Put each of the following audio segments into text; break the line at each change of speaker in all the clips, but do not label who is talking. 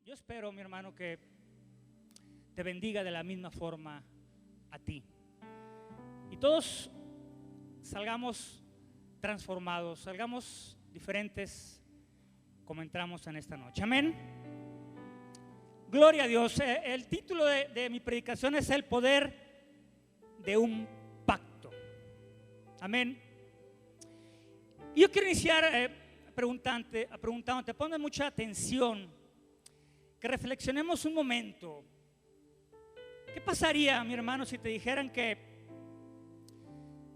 Yo espero, mi hermano, que te bendiga de la misma forma a ti. Y todos salgamos transformados, salgamos diferentes como entramos en esta noche. Amén. Gloria a Dios. El título de mi predicación es el poder de un pacto. Amén. Y yo quiero iniciar preguntándote, ponme mucha atención, que reflexionemos un momento. ¿Qué pasaría, mi hermano, si te dijeran que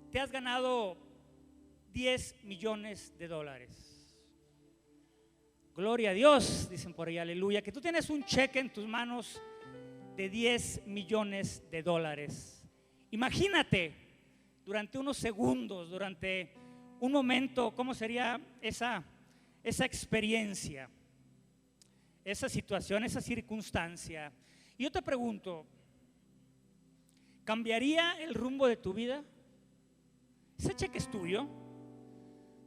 te has ganado $10 millones? Gloria a Dios, dicen por ahí, aleluya. Que tú tienes un cheque en tus manos de $10 millones. Imagínate durante unos segundos, durante un momento, cómo sería esa experiencia, esa situación, esa circunstancia. Y yo te pregunto, ¿cambiaría el rumbo de tu vida? Ese cheque es tuyo.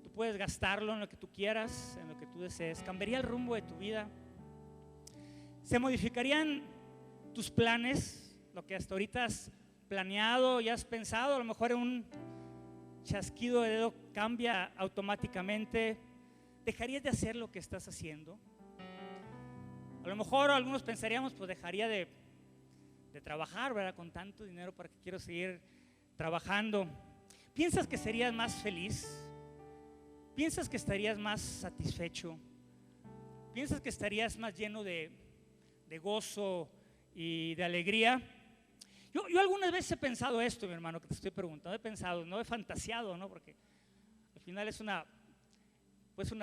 Tú puedes gastarlo en lo que tú quieras, en lo que tú desees. ¿Cambiaría el rumbo de tu vida? ¿Se modificarían tus planes? Lo que hasta ahorita has planeado y has pensado, a lo mejor en un chasquido de dedo cambia automáticamente. ¿Dejarías de hacer lo que estás haciendo? A lo mejor algunos pensaríamos, pues dejaría de trabajar, ¿verdad? Con tanto dinero, ¿para qué quiero seguir trabajando? ¿Piensas que serías más feliz? ¿Piensas que estarías más satisfecho? ¿Piensas que estarías más lleno de gozo y de alegría? Yo algunas veces he pensado esto, mi hermano, que te estoy preguntando. He pensado, no he fantaseado, ¿no? Porque al final es una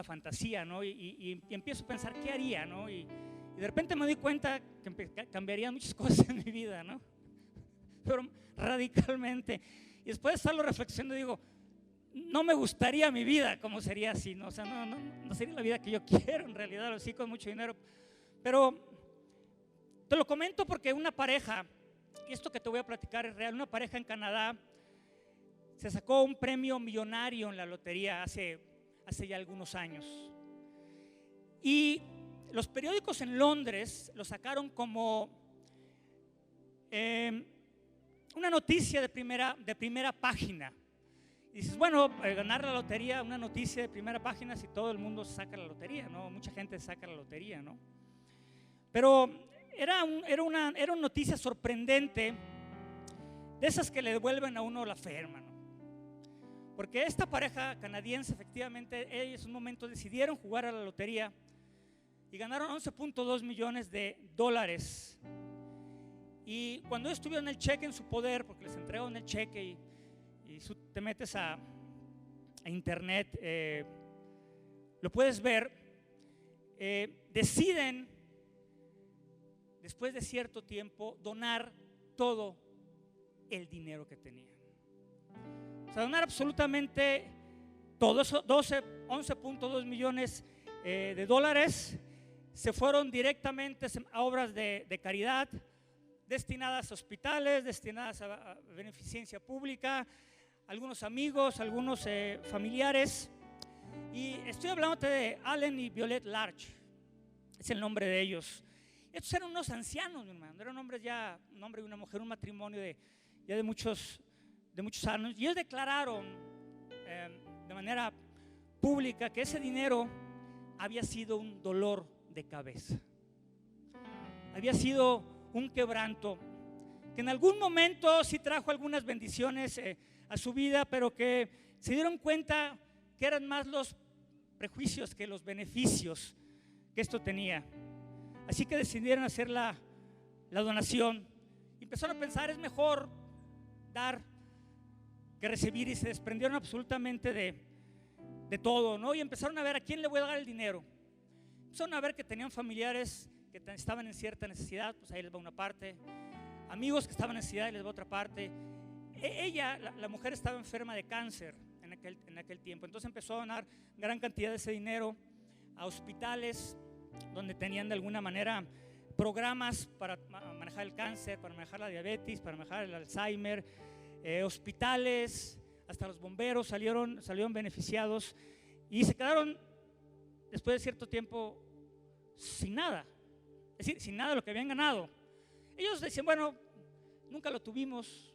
fantasía, ¿no? Y empiezo a pensar, ¿qué haría, no? Y de repente me doy cuenta que cambiaría muchas cosas en mi vida, ¿no? Pero radicalmente. Y después de estarlo reflexionando, digo, no me gustaría mi vida como sería así, ¿no? O sea, no sería la vida que yo quiero en realidad, sí, con mucho dinero. Pero te lo comento porque una pareja, y esto que te voy a platicar es real, una pareja en Canadá se sacó un premio millonario en la lotería hace ya algunos años. Y los periódicos en Londres lo sacaron como una noticia de primera página. Y dices, bueno, ganar la lotería, una noticia de primera página, si todo el mundo saca la lotería, ¿no? Mucha gente saca la lotería, ¿no? Pero era una noticia sorprendente, de esas que le devuelven a uno la fe, hermano. Porque esta pareja canadiense, efectivamente, ellos en un momento decidieron jugar a la lotería y ganaron $11.2 millones. Y cuando ellos tuvieron el cheque en su poder, porque les entregaron el cheque y te metes a internet, lo puedes ver, deciden, después de cierto tiempo, donar todo el dinero que tenían. O sea, donar absolutamente todo. Eso, 11.2 millones de dólares se fueron directamente a obras de caridad, destinadas a hospitales, destinadas a beneficencia pública, algunos amigos, algunos familiares. Y estoy hablándote de Allen y Violet Larch, es el nombre de ellos. Estos eran unos ancianos, mi hermano, eran hombres ya, un hombre y una mujer, un matrimonio de muchos años. Y ellos declararon de manera pública que ese dinero había sido un dolor de cabeza, había sido un quebranto, que en algún momento sí trajo algunas bendiciones a su vida, pero que se dieron cuenta que eran más los prejuicios que los beneficios que esto tenía. Así que decidieron hacer la donación. Y empezaron a pensar, es mejor dar que recibir, y se desprendieron absolutamente de todo, ¿no? Y empezaron a ver a quién le voy a dar el dinero. Empezaron a ver que tenían familiares que estaban en cierta necesidad, pues ahí les va una parte. Amigos que estaban en necesidad, y les va otra parte. Ella, la mujer, estaba enferma de cáncer en aquel tiempo. Entonces empezó a donar gran cantidad de ese dinero a hospitales donde tenían de alguna manera programas para manejar el cáncer, para manejar la diabetes, para manejar el Alzheimer. Hospitales, hasta los bomberos salieron beneficiados, y se quedaron después de cierto tiempo sin nada. es decir, sin nada de lo que habían ganado. Ellos decían, bueno, nunca lo tuvimos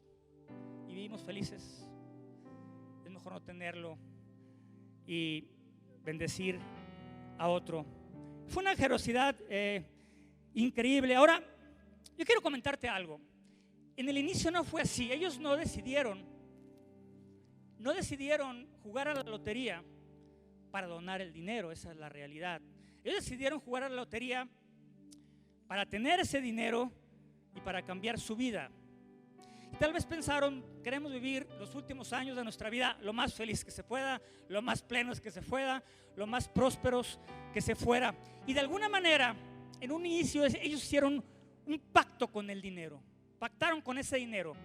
y vivimos felices, es mejor no tenerlo y bendecir a otro. Fue una generosidad increíble. Ahora, yo quiero comentarte algo. En el inicio no fue así. Ellos no decidieron jugar a la lotería para donar el dinero. Esa es la realidad. Ellos decidieron jugar a la lotería para tener ese dinero y para cambiar su vida. Y tal vez pensaron, queremos vivir los últimos años de nuestra vida lo más feliz que se pueda, lo más plenos que se pueda, lo más prósperos que se fuera. Y de alguna manera, en un inicio, ellos hicieron un pacto con el dinero. Pactaron con ese dinero.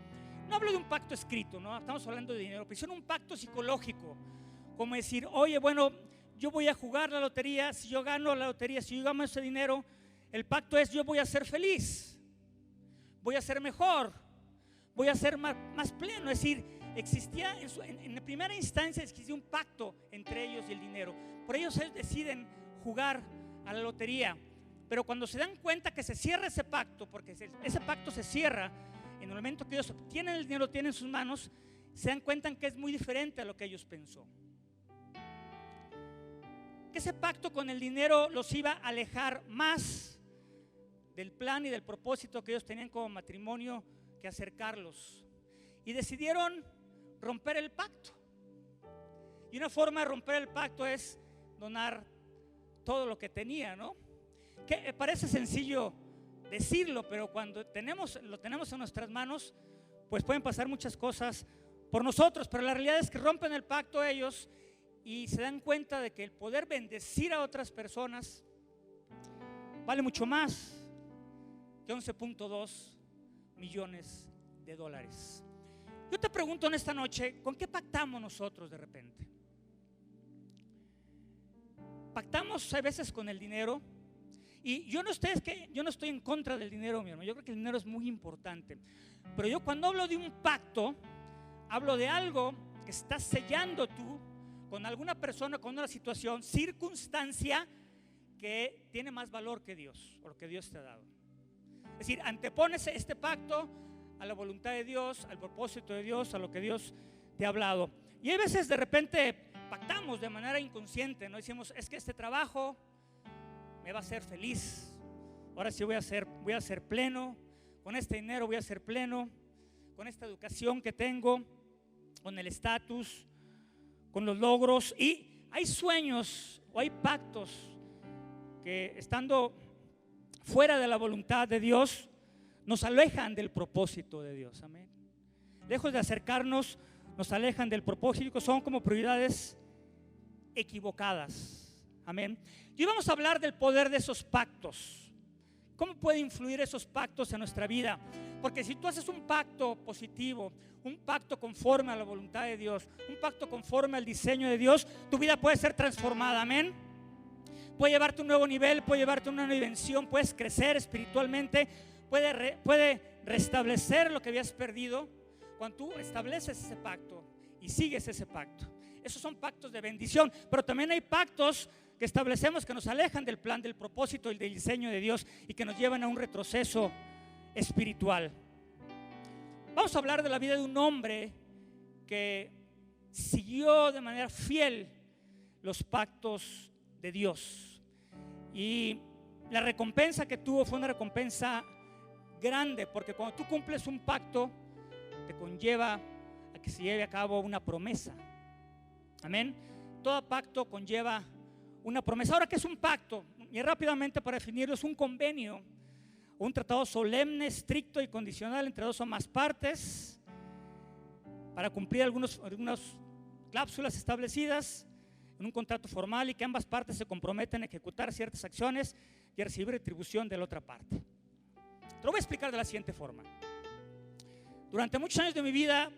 No hablo de un pacto escrito, no estamos hablando de dinero, pero hicieron un pacto psicológico. Como decir, oye, bueno, yo voy a jugar la lotería, si yo gano la lotería, si yo gano ese dinero, el pacto es: yo voy a ser feliz, voy a ser mejor, voy a ser más pleno. Es decir, existía en la primera instancia existía un pacto entre ellos y el dinero. Por ellos deciden jugar a la lotería. Pero cuando se dan cuenta que se cierra ese pacto, porque ese pacto se cierra en el momento que ellos obtienen el dinero, lo tienen en sus manos, se dan cuenta que es muy diferente a lo que ellos pensó. Que ese pacto con el dinero los iba a alejar más del plan y del propósito que ellos tenían como matrimonio que acercarlos. Y decidieron romper el pacto. Y una forma de romper el pacto es donar todo lo que tenía, ¿no? Que parece sencillo decirlo, pero cuando lo tenemos en nuestras manos, pues pueden pasar muchas cosas por nosotros. Pero la realidad es que rompen el pacto ellos y se dan cuenta de que el poder bendecir a otras personas vale mucho más que 11.2 millones de dólares. Yo te pregunto en esta noche, ¿con qué pactamos nosotros de repente? Pactamos a veces con el dinero. Y yo no estoy en contra del dinero, mi hermano. Yo creo que el dinero es muy importante. Pero yo cuando hablo de un pacto, hablo de algo que estás sellando tú con alguna persona, con una situación, circunstancia que tiene más valor que Dios, o lo que Dios te ha dado. Es decir, antepones este pacto a la voluntad de Dios, al propósito de Dios, a lo que Dios te ha hablado. Y a veces de repente pactamos de manera inconsciente, ¿no? Decimos, es que este trabajo me va a hacer feliz. Ahora sí voy a ser pleno. Con este dinero voy a ser pleno. Con esta educación que tengo, con el estatus, con los logros. Y hay sueños o hay pactos que, estando fuera de la voluntad de Dios, nos alejan del propósito de Dios. Amén. Lejos de acercarnos, nos alejan del propósito. Son como prioridades equivocadas. Amén. Y vamos a hablar del poder de esos pactos. ¿Cómo puede influir esos pactos en nuestra vida? Porque si tú haces un pacto positivo, un pacto conforme a la voluntad de Dios, un pacto conforme al diseño de Dios, tu vida puede ser transformada. Amén. Puede llevarte a un nuevo nivel, puede llevarte a una nueva dimensión, puedes crecer espiritualmente, puede restablecer lo que habías perdido cuando tú estableces ese pacto y sigues ese pacto. Esos son pactos de bendición. Pero también hay pactos que establecemos que nos alejan del plan, del propósito y del diseño de Dios y que nos llevan a un retroceso espiritual. Vamos a hablar de la vida de un hombre que siguió de manera fiel los pactos de Dios, y la recompensa que tuvo fue una recompensa grande, porque cuando tú cumples un pacto te conlleva a que se lleve a cabo una promesa. Amén. Todo pacto conlleva una promesa. Ahora, ¿qué es un pacto? Y rápidamente, para definirlo, es un convenio, un tratado solemne, estricto y condicional entre dos o más partes para cumplir algunas cláusulas establecidas en un contrato formal, y que ambas partes se comprometen a ejecutar ciertas acciones y a recibir retribución de la otra parte. Te lo voy a explicar de la siguiente forma. Durante muchos años de mi vida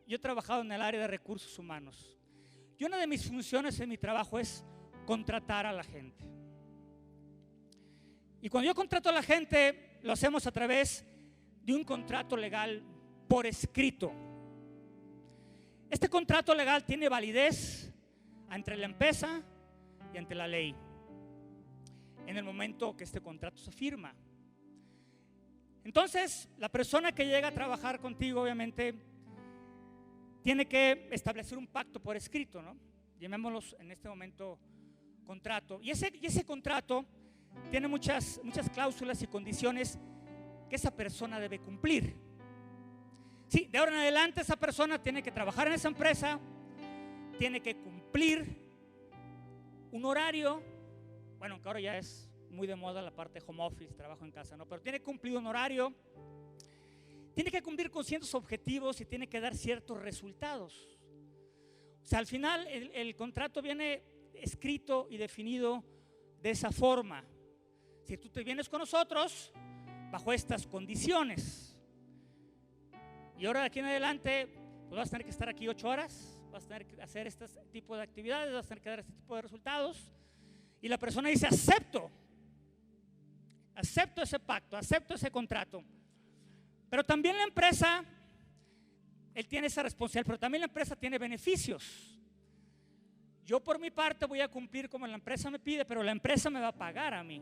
yo he trabajado en el área de recursos humanos, y una de mis funciones en mi trabajo es contratar a la gente. Y cuando yo contrato a la gente, lo hacemos a través de un contrato legal por escrito. Este contrato legal tiene validez entre la empresa y ante la ley. En en el momento que este contrato se firma. Entonces, la persona que llega a trabajar contigo, obviamente, tiene que establecer un pacto por escrito, ¿no? Llamémoslos en este momento contrato. Y ese contrato tiene muchas cláusulas y condiciones que esa persona debe cumplir. Sí, de ahora en adelante esa persona tiene que trabajar en esa empresa, tiene que cumplir un horario, bueno, que ahora ya es muy de moda la parte de home office, trabajo en casa, ¿no? Pero tiene que cumplir un horario, tiene que cumplir con ciertos objetivos y tiene que dar ciertos resultados. O sea, al final el contrato viene escrito y definido de esa forma. Si tú te vienes con nosotros bajo estas condiciones, y ahora de aquí en adelante pues vas a tener que estar aquí 8 horas, vas a tener que hacer este tipo de actividades, vas a tener que dar este tipo de resultados, y la persona dice: acepto ese pacto, acepto ese contrato. Pero también la empresa, él tiene esa responsabilidad, pero también la empresa tiene beneficios. Yo por mi parte voy a cumplir como la empresa me pide, pero la empresa me va a pagar a mí.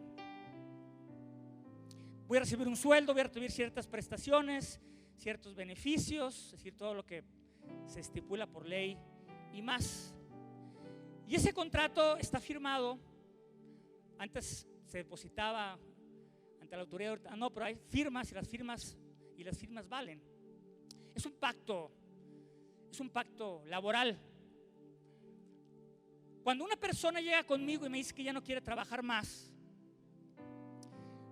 Voy a recibir un sueldo, voy a recibir ciertas prestaciones, ciertos beneficios, es decir, todo lo que se estipula por ley y más. Y ese contrato está firmado. Antes se depositaba ante la autoridad, no, pero hay firmas y las firmas valen. Es un pacto laboral. Cuando una persona llega conmigo y me dice que ya no quiere trabajar más,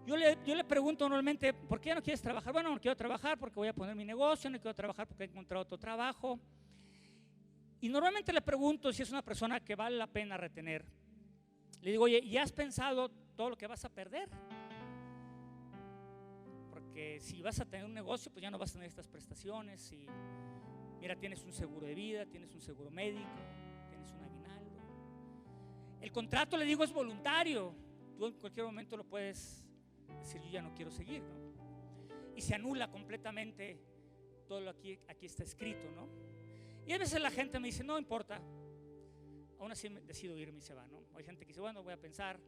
yo le pregunto normalmente: ¿por qué ya no quieres trabajar? Bueno, no quiero trabajar porque voy a poner mi negocio, no quiero trabajar porque he encontrado otro trabajo. Y normalmente le pregunto si es una persona que vale la pena retener. Le digo: oye, ¿ya has pensado todo lo que vas a perder? Porque si vas a tener un negocio, pues ya no vas a tener estas prestaciones. Y mira, tienes un seguro de vida, tienes un seguro médico, tienes un aguinaldo. El contrato, le digo, es voluntario. Tú en cualquier momento lo puedes decir: yo ya no quiero seguir, ¿no? Y se anula completamente todo lo aquí está escrito, ¿no? Y a veces la gente me dice: no importa, aún así decido irme y se va, ¿no? Hay gente que dice: bueno, voy a pensar.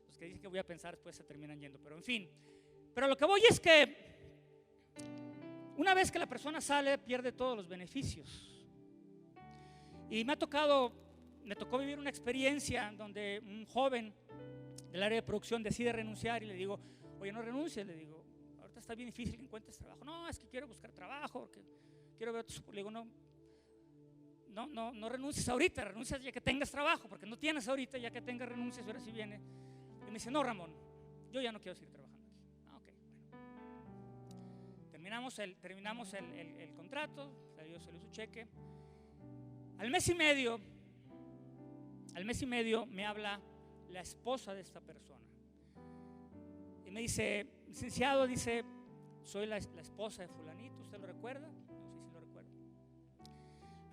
Los que dicen que voy a pensar después se terminan yendo, pero en fin. Pero lo que voy es que una vez que la persona sale, pierde todos los beneficios. Y me tocó vivir una experiencia donde un joven del área de producción decide renunciar, y le digo: oye, no renuncies. Le digo: ahorita está bien difícil que encuentres trabajo. No, es que quiero buscar trabajo, porque quiero ver tu... Le digo: no renuncies ahorita, renuncias ya que tengas trabajo, porque no tienes ahorita, ya que tengas renuncias, ahora sí viene. Y me dice: no, Ramón, yo ya no quiero seguir trabajando aquí. Ok, bueno. Terminamos el contrato, le dio su cheque. Al mes y medio me habla la esposa de esta persona y me dice: licenciado, dice, soy la esposa de fulanito, ¿usted lo recuerda? No, sí lo recuerdo.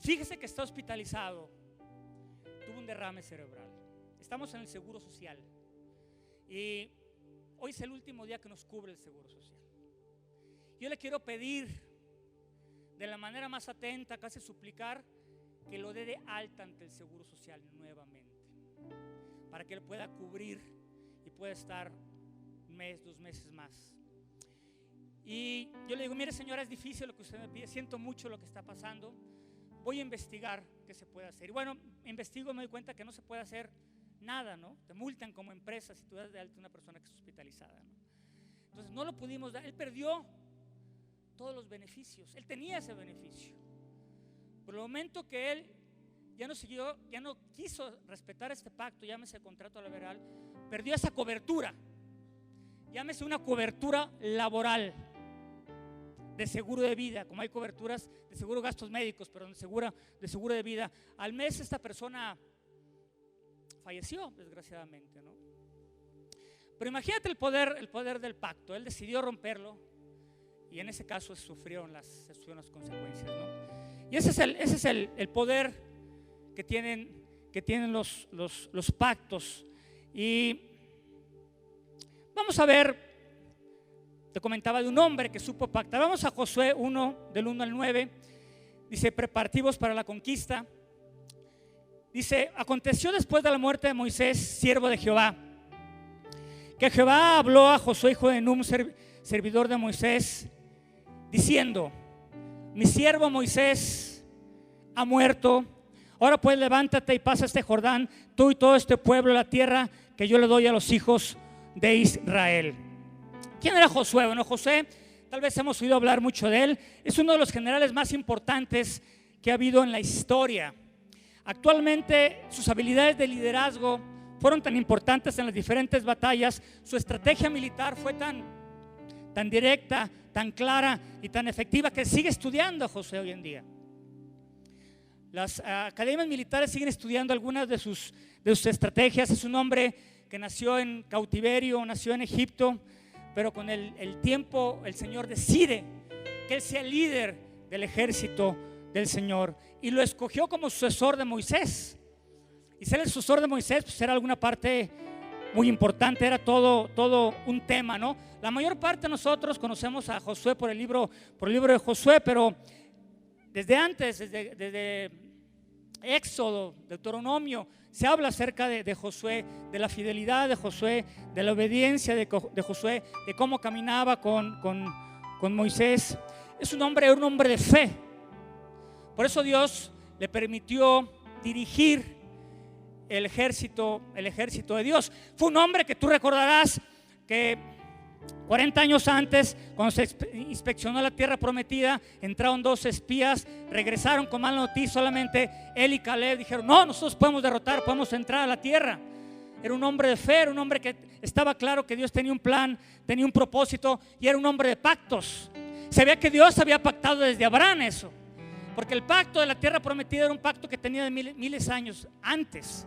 Fíjese que está hospitalizado, tuvo un derrame cerebral, estamos en el Seguro Social y hoy es el último día que nos cubre el Seguro Social. Yo le quiero pedir de la manera más atenta, casi suplicar, que lo dé de alta ante el Seguro Social nuevamente, para que él pueda cubrir y pueda estar un mes, 2 meses más. Y yo le digo: mire, señora, es difícil lo que usted me pide, siento mucho lo que está pasando, voy a investigar qué se puede hacer. Y bueno, investigo y me doy cuenta que no se puede hacer nada, ¿no? Te multan como empresa si tú das de alta a una persona que es hospitalizada, ¿no? Entonces no lo pudimos dar, él perdió todos los beneficios, él tenía ese beneficio. Por el momento que él ya no quiso respetar este pacto, llámese contrato laboral, perdió esa cobertura, llámese una cobertura laboral de seguro de vida, como hay coberturas de seguro de gastos médicos, pero de seguro de vida. Al mes esta persona falleció, desgraciadamente, ¿no? Pero imagínate el poder del pacto. Él decidió romperlo y en ese caso sufrieron las consecuencias, ¿no? Y ese es el poder que tienen los pactos. Y vamos a ver, te comentaba de un hombre que supo pactar. Vamos a Josué 1, del 1 al 9. Dice: preparativos para la conquista. Dice: aconteció después de la muerte de Moisés, siervo de Jehová, que Jehová habló a Josué, hijo de Nun, servidor de Moisés, diciendo: mi siervo Moisés ha muerto. Ahora pues levántate y pasa este Jordán, tú y todo este pueblo, la tierra que yo le doy a los hijos de Israel. ¿Quién era Josué? Bueno, Josué, tal vez hemos oído hablar mucho de él. Es uno de los generales más importantes que ha habido en la historia. Actualmente sus habilidades de liderazgo fueron tan importantes en las diferentes batallas. Su estrategia militar fue tan directa, tan clara y tan efectiva que sigue estudiando a Josué hoy en día. Las academias militares siguen estudiando algunas de sus estrategias. Es un hombre que nació en cautiverio, nació en Egipto, pero con el tiempo el Señor decide que él sea el líder del ejército del Señor y lo escogió como sucesor de Moisés. Y ser el sucesor de Moisés pues era alguna parte muy importante, era todo un tema, ¿no? La mayor parte de nosotros conocemos a Josué por el libro de Josué, pero desde antes, desde Éxodo, Deuteronomio, se habla acerca de Josué, de la fidelidad de Josué, de la obediencia de Josué, de cómo caminaba con Moisés. Es un hombre de fe. Por eso Dios le permitió dirigir el ejército de Dios. Fue un hombre que tú recordarás que 40 años antes, cuando se inspeccionó la tierra prometida, entraron 2 espías, regresaron con mala noticia. Solamente él y Caleb dijeron: no, nosotros podemos derrotar, podemos entrar a la tierra. Era un hombre de fe, era un hombre que estaba claro que Dios tenía un plan, tenía un propósito, y era un hombre de pactos. Sabía que Dios había pactado desde Abraham eso, porque el pacto de la tierra prometida era un pacto que tenía de miles de años antes.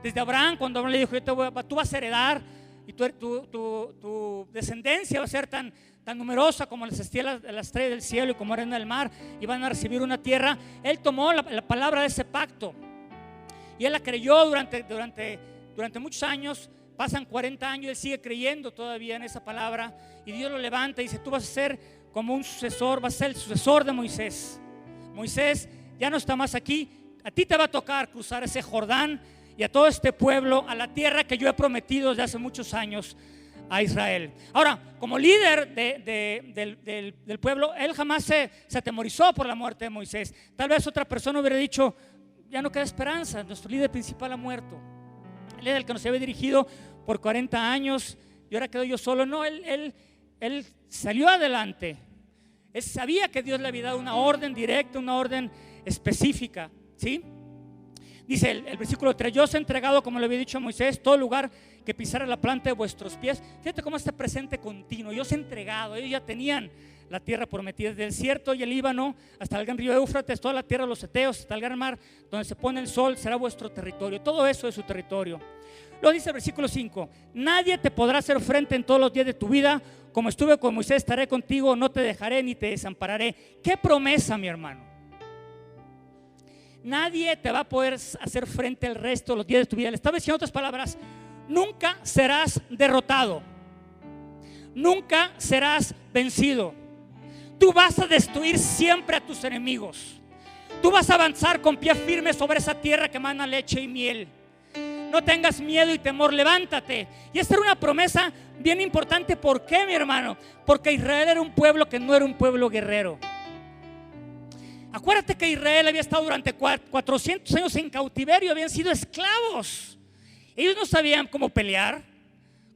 Desde Abraham, cuando Abraham le dijo: tú vas a heredar, y tu descendencia va a ser tan numerosa como las estrellas del cielo y como arena del mar, y van a recibir una tierra. Él tomó la palabra de ese pacto y él la creyó durante muchos años. Pasan 40 años y él sigue creyendo todavía en esa palabra, y Dios lo levanta y dice: tú vas a ser como un sucesor, vas a ser el sucesor de Moisés. Moisés ya no está más aquí, a ti te va a tocar cruzar ese Jordán y a todo este pueblo, a la tierra que yo he prometido desde hace muchos años a Israel. Ahora, como líder del pueblo, él jamás se atemorizó por la muerte de Moisés. Tal vez otra persona hubiera dicho: ya no queda esperanza, nuestro líder principal ha muerto. Él era el que nos había dirigido por 40 años y ahora quedo yo solo. No, él salió adelante. Él sabía que Dios le había dado una orden directa, una orden específica, ¿sí? Dice el versículo 3: yo os he entregado, como le había dicho a Moisés, todo lugar que pisara la planta de vuestros pies. Fíjate cómo está presente continuo. Yo os he entregado. Ellos ya tenían la tierra prometida, desde el desierto y el Líbano hasta el gran río Éufrates, toda la tierra de los heteos, hasta el gran mar donde se pone el sol, será vuestro territorio. Todo eso es su territorio. Luego dice el versículo 5: nadie te podrá hacer frente en todos los días de tu vida. Como estuve con Moisés, estaré contigo, no te dejaré ni te desampararé. ¿Qué promesa, mi hermano? Nadie te va a poder hacer frente el resto de los días de tu vida. Le estaba diciendo otras palabras: nunca serás derrotado, nunca serás vencido. Tú vas a destruir siempre a tus enemigos. Tú vas a avanzar con pie firme sobre esa tierra que emana leche y miel. No tengas miedo y temor, levántate. Y esta era una promesa bien importante. ¿Por qué, mi hermano? Porque Israel era un pueblo que no era un pueblo guerrero. Acuérdate que Israel había estado durante 400 años en cautiverio, habían sido esclavos. Ellos no sabían cómo pelear,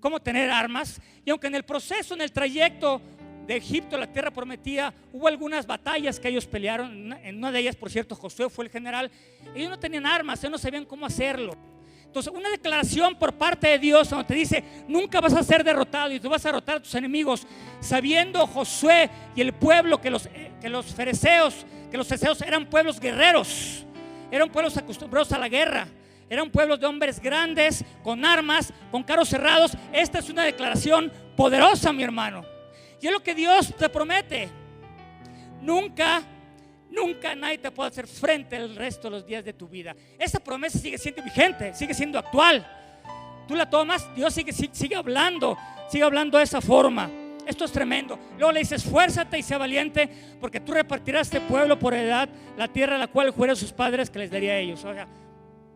cómo tener armas. Y aunque en el proceso, en el trayecto de Egipto a la tierra prometida, hubo algunas batallas que ellos pelearon. En una de ellas, por cierto, Josué fue el general. Ellos no tenían armas, ellos no sabían cómo hacerlo. Entonces, una declaración por parte de Dios donde te dice: nunca vas a ser derrotado y tú vas a derrotar a tus enemigos. Sabiendo Josué y el pueblo que los fereceos eran pueblos guerreros, eran pueblos acostumbrados a la guerra, eran pueblos de hombres grandes, con armas, con carros cerrados. Esta es una declaración poderosa, mi hermano, y es lo que Dios te promete. Nunca nadie te puede hacer frente el resto de los días de tu vida. Esa promesa sigue siendo vigente, sigue siendo actual. Tú la tomas, Dios sigue hablando de esa forma. Esto es tremendo. Luego le dices: esfuérzate y sea valiente, porque tú repartirás este pueblo por heredad la tierra a la cual juré a sus padres que les daría a ellos. O sea,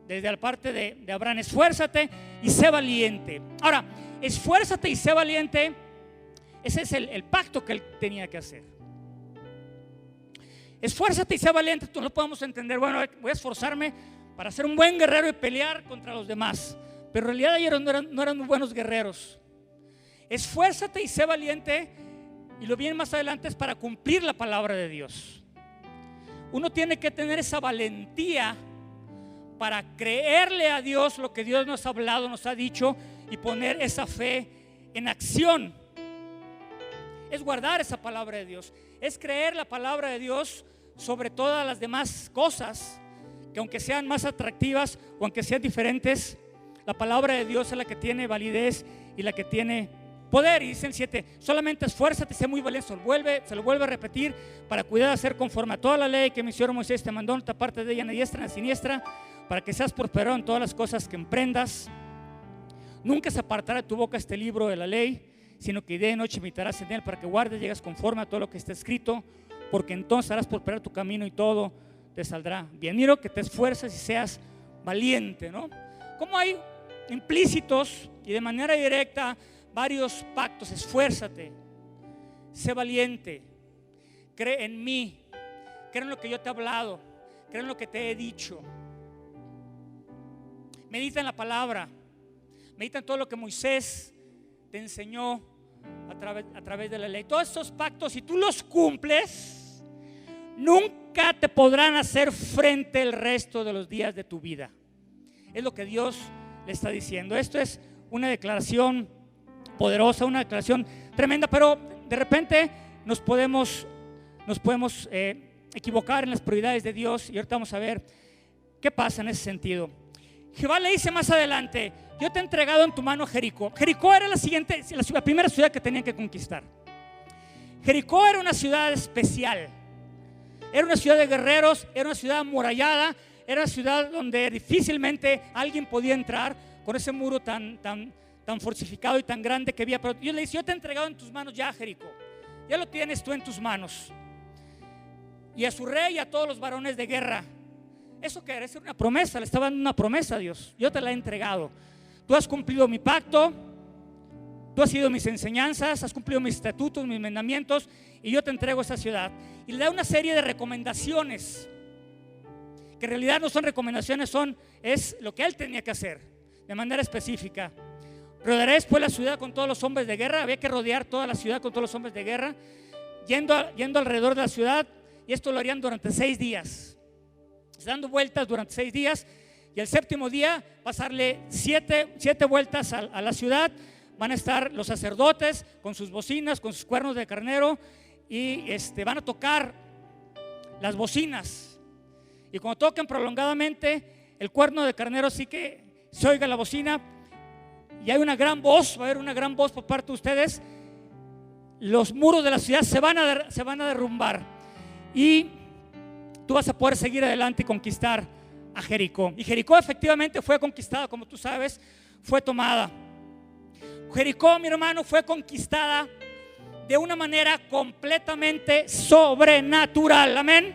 desde la parte de Abraham: esfuérzate y sé valiente. Ahora, esfuérzate y sé valiente, ese es el pacto que él tenía que hacer. Esfuérzate y sé valiente, tú no podemos entender, bueno, voy a esforzarme para ser un buen guerrero y pelear contra los demás, pero en realidad ellos no eran muy buenos guerreros. Esfuérzate y sé valiente, y lo viene más adelante, es para cumplir la palabra de Dios. Uno tiene que tener esa valentía para creerle a Dios lo que Dios nos ha hablado, nos ha dicho, y poner esa fe en acción. Es guardar esa palabra de Dios, es creer la palabra de Dios sobre todas las demás cosas, que aunque sean más atractivas o aunque sean diferentes, la palabra de Dios es la que tiene validez y la que tiene poder. Y dice en 7: solamente esfuérzate, sé muy valiente. Se lo vuelve a repetir: para cuidar de hacer conforme a toda la ley que mi señor Moisés te mandó, no te apartes de ella ni a diestra ni a siniestra, para que seas prosperado en todas las cosas que emprendas. Nunca se apartará de tu boca este libro de la ley, sino que día y noche meditarás en él, para que guardes, llegas conforme a todo lo que está escrito, porque entonces harás prosperar tu camino y todo te saldrá bien. Miro que te esfuerces y seas valiente, ¿no? Como hay implícitos y de manera directa varios pactos: esfuérzate, sé valiente, cree en mí, cree en lo que yo te he hablado, cree en lo que te he dicho, medita en la palabra, medita en todo lo que Moisés te enseñó a través de la ley. Todos estos pactos, si tú los cumples, nunca te podrán hacer frente el resto de los días de tu vida. Es lo que Dios le está diciendo. Esto es una declaración poderosa, una declaración tremenda, pero de repente nos podemos equivocar en las prioridades de Dios, y ahorita vamos a ver qué pasa en ese sentido. Jehová le dice más adelante: yo te he entregado en tu mano Jericó. Jericó era la primera ciudad que tenían que conquistar. Jericó era una ciudad especial, era una ciudad de guerreros, era una ciudad amurallada, era una ciudad donde difícilmente alguien podía entrar con ese muro tan fortificado y tan grande que había. Pero Dios le dice: yo te he entregado en tus manos ya Jericó, ya lo tienes tú en tus manos, y a su rey y a todos los varones de guerra. ¿Eso qué era? Es una promesa, le estaba dando una promesa a Dios: yo te la he entregado, tú has cumplido mi pacto, tú has seguido mis enseñanzas, has cumplido mis estatutos, mis mandamientos, y yo te entrego esa ciudad. Y le da una serie de recomendaciones, que en realidad no son recomendaciones, es lo que él tenía que hacer de manera específica. Rodearé después la ciudad con todos los hombres de guerra. Había que rodear toda la ciudad con todos los hombres de guerra, yendo alrededor de la ciudad, y esto lo harían durante 6 días, dando vueltas durante 6 días, y el séptimo día pasarle 7 vueltas a la ciudad. Van a estar los sacerdotes con sus bocinas, con sus cuernos de carnero, y van a tocar las bocinas, y cuando toquen prolongadamente el cuerno de carnero, sí que se oiga la bocina, y hay una gran voz, va a haber una gran voz por parte de ustedes. Los muros de la ciudad se van a derrumbar, y tú vas a poder seguir adelante y conquistar a Jericó. Y Jericó efectivamente fue conquistada, como tú sabes, fue tomada. Jericó, mi hermano, fue conquistada de una manera completamente sobrenatural. Amén.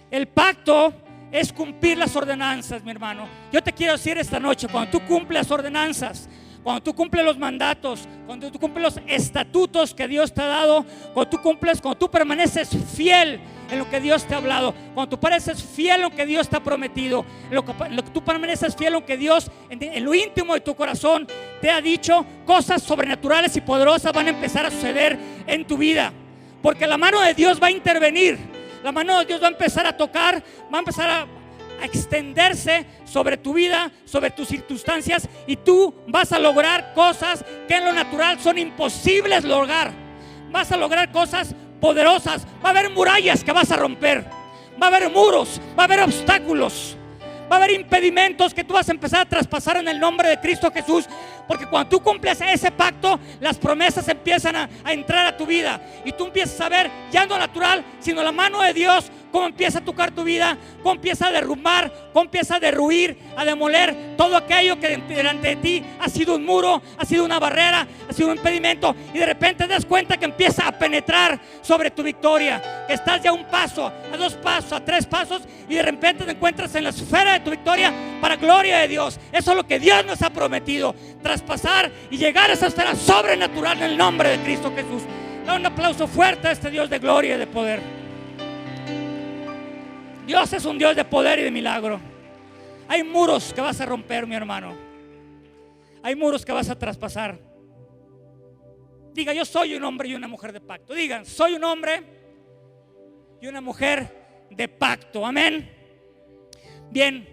El pacto es cumplir las ordenanzas, mi hermano. Yo te quiero decir esta noche: cuando tú cumples las ordenanzas, cuando tú cumples los mandatos, cuando tú cumples los estatutos que Dios te ha dado, cuando tú permaneces fiel en lo que Dios te ha hablado, cuando tú permaneces fiel en lo que Dios te ha prometido, en lo que tú permaneces fiel en lo que Dios en lo íntimo de tu corazón te ha dicho, cosas sobrenaturales y poderosas van a empezar a suceder en tu vida, porque la mano de Dios va a intervenir, la mano de Dios va a empezar a tocar, va a empezar a extenderse sobre tu vida, sobre tus circunstancias, y tú vas a lograr cosas que en lo natural son imposibles lograr. Vas a lograr cosas poderosas. Va a haber murallas que vas a romper, va a haber muros, va a haber obstáculos, va a haber impedimentos que tú vas a empezar a traspasar en el nombre de Cristo Jesús, porque cuando tú cumples ese pacto, las promesas empiezan a entrar a tu vida, y tú empiezas a ver ya no natural, sino la mano de Dios cómo empieza a tocar tu vida, cómo empieza a derrumbar, cómo empieza a derruir, a demoler todo aquello que delante de ti ha sido un muro, ha sido una barrera, ha sido un impedimento, y de repente te das cuenta que empieza a penetrar sobre tu victoria, que estás ya a un paso, a 2 pasos, a 3 pasos, y de repente te encuentras en la esfera de tu victoria para gloria de Dios. Eso es lo que Dios nos ha prometido, traspasar y llegar a esa esfera sobrenatural en el nombre de Cristo Jesús. Da un aplauso fuerte a este Dios de gloria y de poder. Dios es un Dios de poder y de milagro. Hay muros que vas a romper, mi hermano. Hay muros que vas a traspasar. Diga: yo soy un hombre y una mujer de pacto. Digan: soy un hombre y una mujer de pacto. Amén. Bien,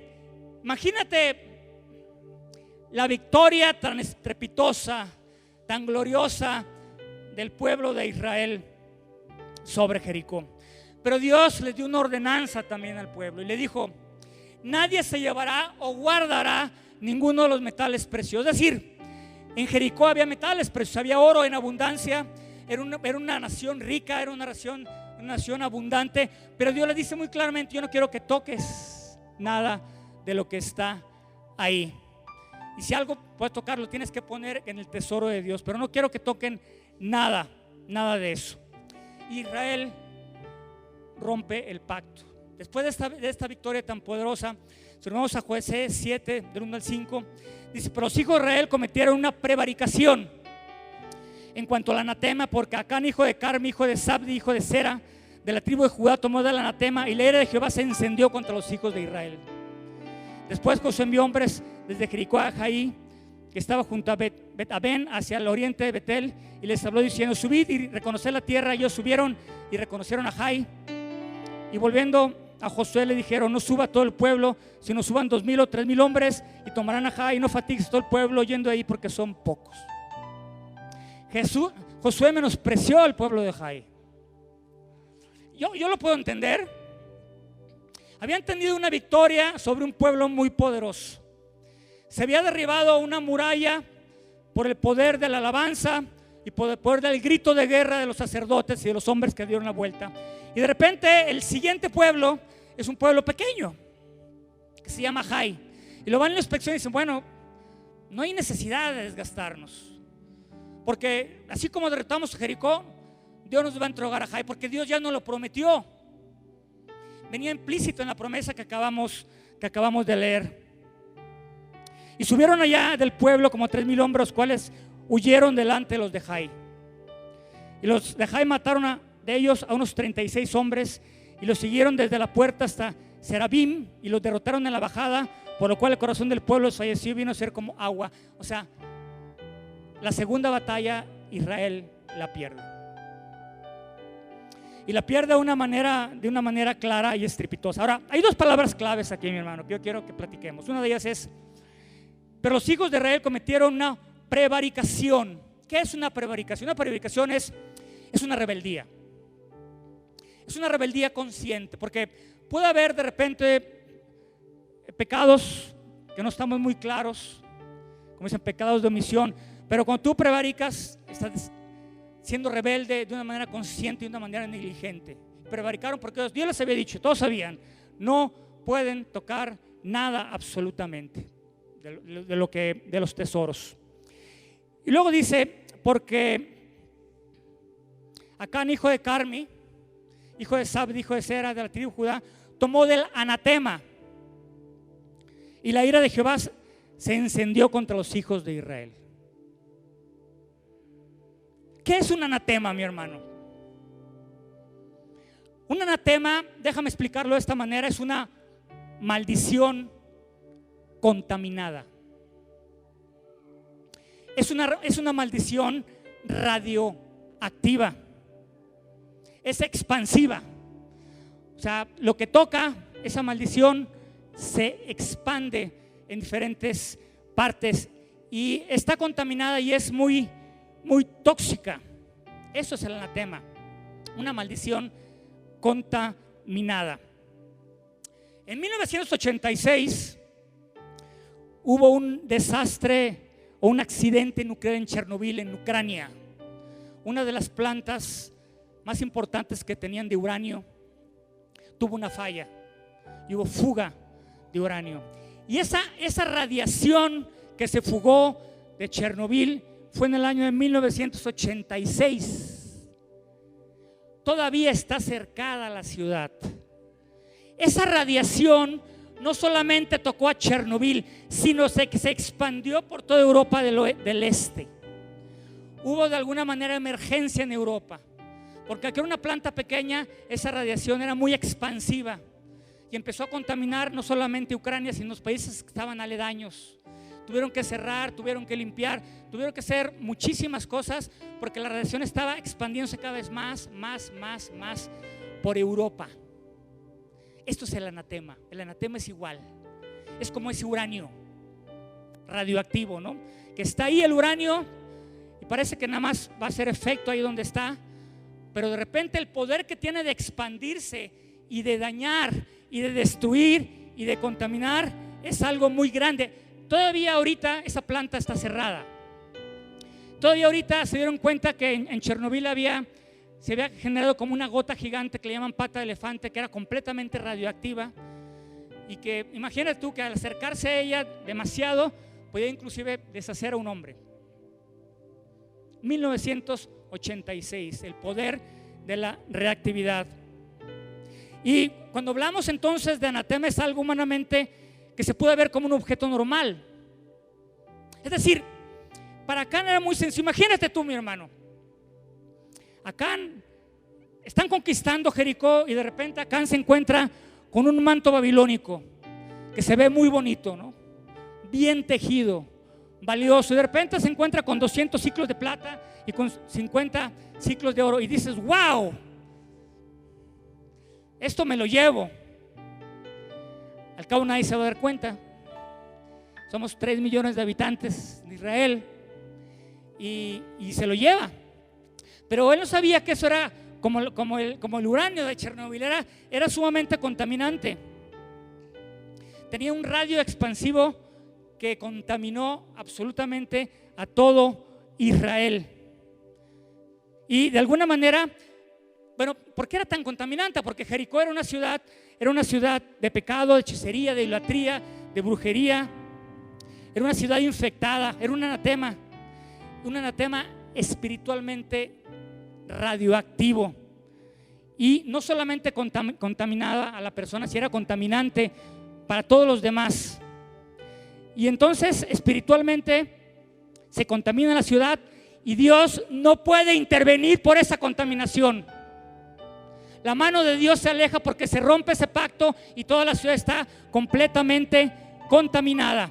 imagínate la victoria tan estrepitosa, tan gloriosa del pueblo de Israel sobre Jericó. Pero Dios les dio una ordenanza también al pueblo y le dijo: nadie se llevará o guardará ninguno de los metales preciosos. Es decir, en Jericó había metales preciosos, había oro en abundancia, era una nación rica, era una nación abundante. Pero Dios le dice muy claramente: yo no quiero que toques nada de lo que está ahí. Y si algo puedes tocar, lo tienes que poner en el tesoro de Dios, pero no quiero que toquen nada de eso. Israel rompe el pacto. Después de esta victoria tan poderosa, si vamos a Jueces 7, del 1 al 5, dice: pero los hijos de Israel cometieron una prevaricación en cuanto al anatema, porque Acán, hijo de Carmi, hijo de Sabdi, hijo de Sera, de la tribu de Judá, tomó del anatema, y la ira de Jehová se encendió contra los hijos de Israel. Después Josué envió hombres desde Jericó a Jaí, que estaba junto a Bet-Aben, hacia el oriente de Betel, y les habló diciendo: subid y reconoced la tierra. Ellos subieron y reconocieron a Jaí. Y volviendo a Josué le dijeron: no suba todo el pueblo, sino suban 2,000 o 3,000 hombres y tomarán a Jaí. No fatigues todo el pueblo yendo ahí, porque son pocos. Josué menospreció al pueblo de Jaí. Yo lo puedo entender. Habían tenido una victoria sobre un pueblo muy poderoso. Se había derribado una muralla por el poder de la alabanza y por el poder del grito de guerra de los sacerdotes y de los hombres que dieron la vuelta. Y de repente el siguiente pueblo es un pueblo pequeño que se llama Jaí. Y lo van en la inspección y dicen: bueno, no hay necesidad de desgastarnos, porque así como derrotamos a Jericó, Dios nos va a entregar a Jaí, porque Dios ya nos lo prometió. Venía implícito en la promesa que acabamos de leer. Y subieron allá del pueblo como 3,000 hombres, los cuales huyeron delante de los de Jaí. Y los de Jaí mataron de ellos a unos 36 hombres, y los siguieron desde la puerta hasta Serabim, y los derrotaron en la bajada, por lo cual el corazón del pueblo desfalleció y vino a ser como agua. O sea, la segunda batalla Israel la pierde. Y la pierde de una manera clara y estrepitosa. Ahora, hay 2 palabras claves aquí, mi hermano, que yo quiero que platiquemos. Una de ellas es: pero los hijos de Israel cometieron una prevaricación. ¿Qué es una prevaricación? Una prevaricación es una rebeldía. Es una rebeldía consciente, porque puede haber de repente pecados que no estamos muy claros, como dicen, pecados de omisión. Pero cuando tú prevaricas, estás siendo rebelde de una manera consciente y de una manera negligente. Prevaricaron porque Dios les había dicho, todos sabían, no pueden tocar nada absolutamente de los tesoros. Y luego dice: porque Acán, hijo de Carmi, hijo de Sabdi, hijo de Sera, de la tribu de Judá, tomó del anatema, y la ira de Jehová se encendió contra los hijos de Israel. ¿Qué es un anatema, mi hermano? Un anatema, déjame explicarlo de esta manera, es una maldición contaminada. Es una maldición radioactiva. Es expansiva. O sea, lo que toca esa maldición se expande en diferentes partes y está contaminada y es muy tóxica. Eso es el anatema, una maldición contaminada. En 1986 hubo un desastre o un accidente nuclear en Chernobyl, en Ucrania, una de las plantas más importantes que tenían de uranio. tuvo una falla y hubo fuga de uranio. Y esa radiación que se fugó de Chernobyl fue en el año de 1986. Todavía está cercada a la ciudad. Esa radiación no solamente tocó a Chernobyl, sino que se expandió por toda Europa del Este. Hubo de alguna manera emergencia en Europa, porque aquí era una planta pequeña, esa radiación era muy expansiva y empezó a contaminar no solamente Ucrania, sino los países que estaban aledaños. Tuvieron que cerrar, tuvieron que limpiar, tuvieron que hacer muchísimas cosas porque la radiación estaba expandiéndose cada vez más por Europa. Esto es el anatema. El anatema es igual, es como ese uranio radioactivo, ¿no? Que está ahí el uranio y parece que nada más va a hacer efecto ahí donde está, pero de repente el poder que tiene de expandirse y de dañar y de destruir y de contaminar es algo muy grande. Todavía ahorita esa planta está cerrada. Todavía ahorita se dieron cuenta que en Chernobyl se había generado como una gota gigante que le llaman pata de elefante, que era completamente radioactiva, y que imagínate tú que al acercarse a ella demasiado podía inclusive deshacer a un hombre. 1986, el poder de la reactividad. Y cuando hablamos entonces de anatema, es algo humanamente que se puede ver como un objeto normal. Es decir, para Acán era muy sencillo. Imagínate tú, mi hermano, Acán están conquistando Jericó y de repente Acán se encuentra con un manto babilónico que se ve muy bonito, ¿no? Bien tejido, valioso, y de repente se encuentra con 200 ciclos de plata y con 50 ciclos de oro y dices: wow, esto me lo llevo. Al cabo nadie se va a dar cuenta. Somos 3 millones de habitantes de Israel y se lo lleva. Pero él no sabía que eso era como el uranio de Chernobyl, era sumamente contaminante. Tenía un radio expansivo que contaminó absolutamente a todo Israel. Y de alguna manera, bueno, ¿por qué era tan contaminante? Porque Jericó era una ciudad de pecado, de hechicería, de idolatría, de brujería. Era una ciudad infectada, era un anatema espiritualmente radioactivo. Y no solamente contaminaba a la persona, sino era contaminante para todos los demás. Y entonces espiritualmente se contamina la ciudad y Dios no puede intervenir por esa contaminación. La mano de Dios se aleja porque se rompe ese pacto y toda la ciudad está completamente contaminada.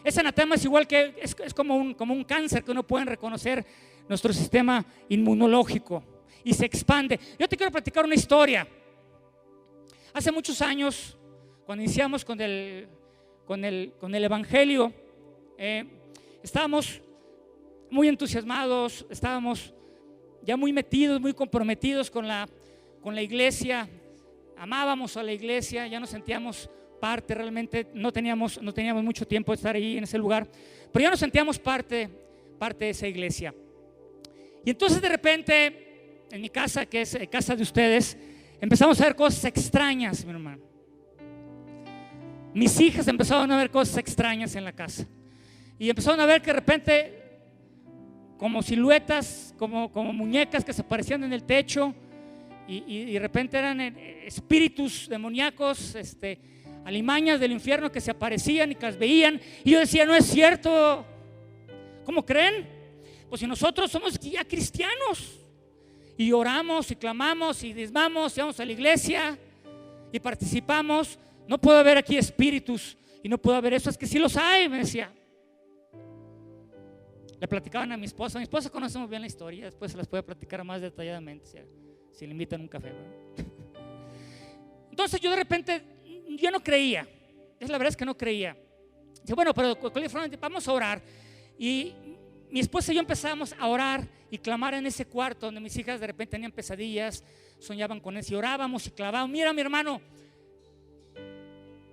Ese anatema es igual que es como un cáncer que no pueden reconocer nuestro sistema inmunológico y se expande. Yo te quiero platicar una historia. Hace muchos años, cuando iniciamos con el evangelio, estábamos muy entusiasmados, estábamos ya muy metidos, muy comprometidos con la iglesia. Amábamos a la iglesia, ya nos sentíamos parte, realmente no teníamos mucho tiempo de estar ahí en ese lugar, pero ya nos sentíamos parte de esa iglesia. Y entonces de repente en mi casa, que es casa de ustedes, empezamos a ver cosas extrañas, mi hermano. Mis hijas empezaron a ver cosas extrañas en la casa y empezaron a ver que de repente como siluetas, como muñecas que se aparecían en el techo y de repente eran espíritus demoníacos, alimañas del infierno que se aparecían y que las veían. Y yo decía: no es cierto. ¿Cómo creen? Pues si nosotros somos ya cristianos y oramos y clamamos y diezmamos y vamos a la iglesia y participamos, no puede haber aquí espíritus y no puede haber eso. Es que sí los hay, me decía. Le platicaban a mi esposa conocemos bien la historia, después se las puede platicar más detalladamente si le invitan un café, ¿verdad? Entonces yo de repente, yo no creía, la verdad es que no creía. Dice: bueno, pero vamos a orar. Y mi esposa y yo empezamos a orar y clamar en ese cuarto donde mis hijas de repente tenían pesadillas, soñaban con eso y orábamos y clavábamos. Mira, mi hermano,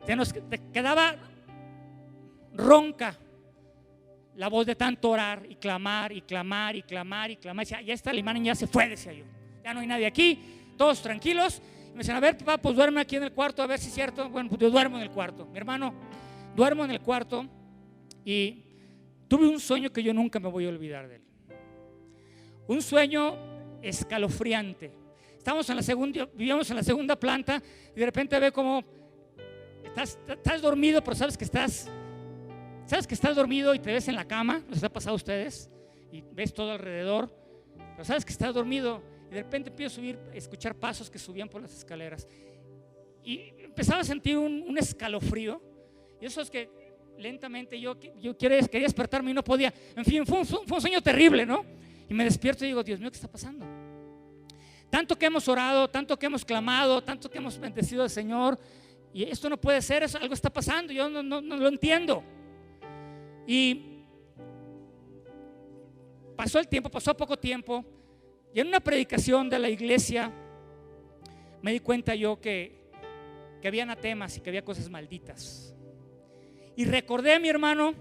se nos quedaba ronca la voz de tanto orar y clamar y clamar y clamar y clamar. Decía: ya está la imagen, ya se fue, decía yo. Ya no hay nadie aquí, todos tranquilos. Me dicen, a ver, papá, pues duerme aquí en el cuarto, a ver si es cierto. Bueno, pues yo duermo en el cuarto. Mi hermano, duermo en el cuarto y tuve un sueño que yo nunca me voy a olvidar de él. Un sueño escalofriante. Vivíamos en la segunda planta y de repente ve como estás dormido, pero sabes que estás dormido y te ves en la cama. ¿Les ha pasado a ustedes? Y ves todo alrededor, pero sabes que estás dormido y de repente empiezo a escuchar pasos que subían por las escaleras y empezaba a sentir un escalofrío, y eso es que lentamente yo quería despertarme y no podía. En fin, fue un sueño terrible, ¿no? Y me despierto y digo, Dios mío, ¿qué está pasando? Tanto que hemos orado, tanto que hemos clamado, tanto que hemos bendecido al Señor, y esto no puede ser, algo está pasando, yo no lo entiendo. Y pasó poco tiempo, y en una predicación de la iglesia me di cuenta yo que había anatemas y que había cosas malditas. Y recordé, mi hermano,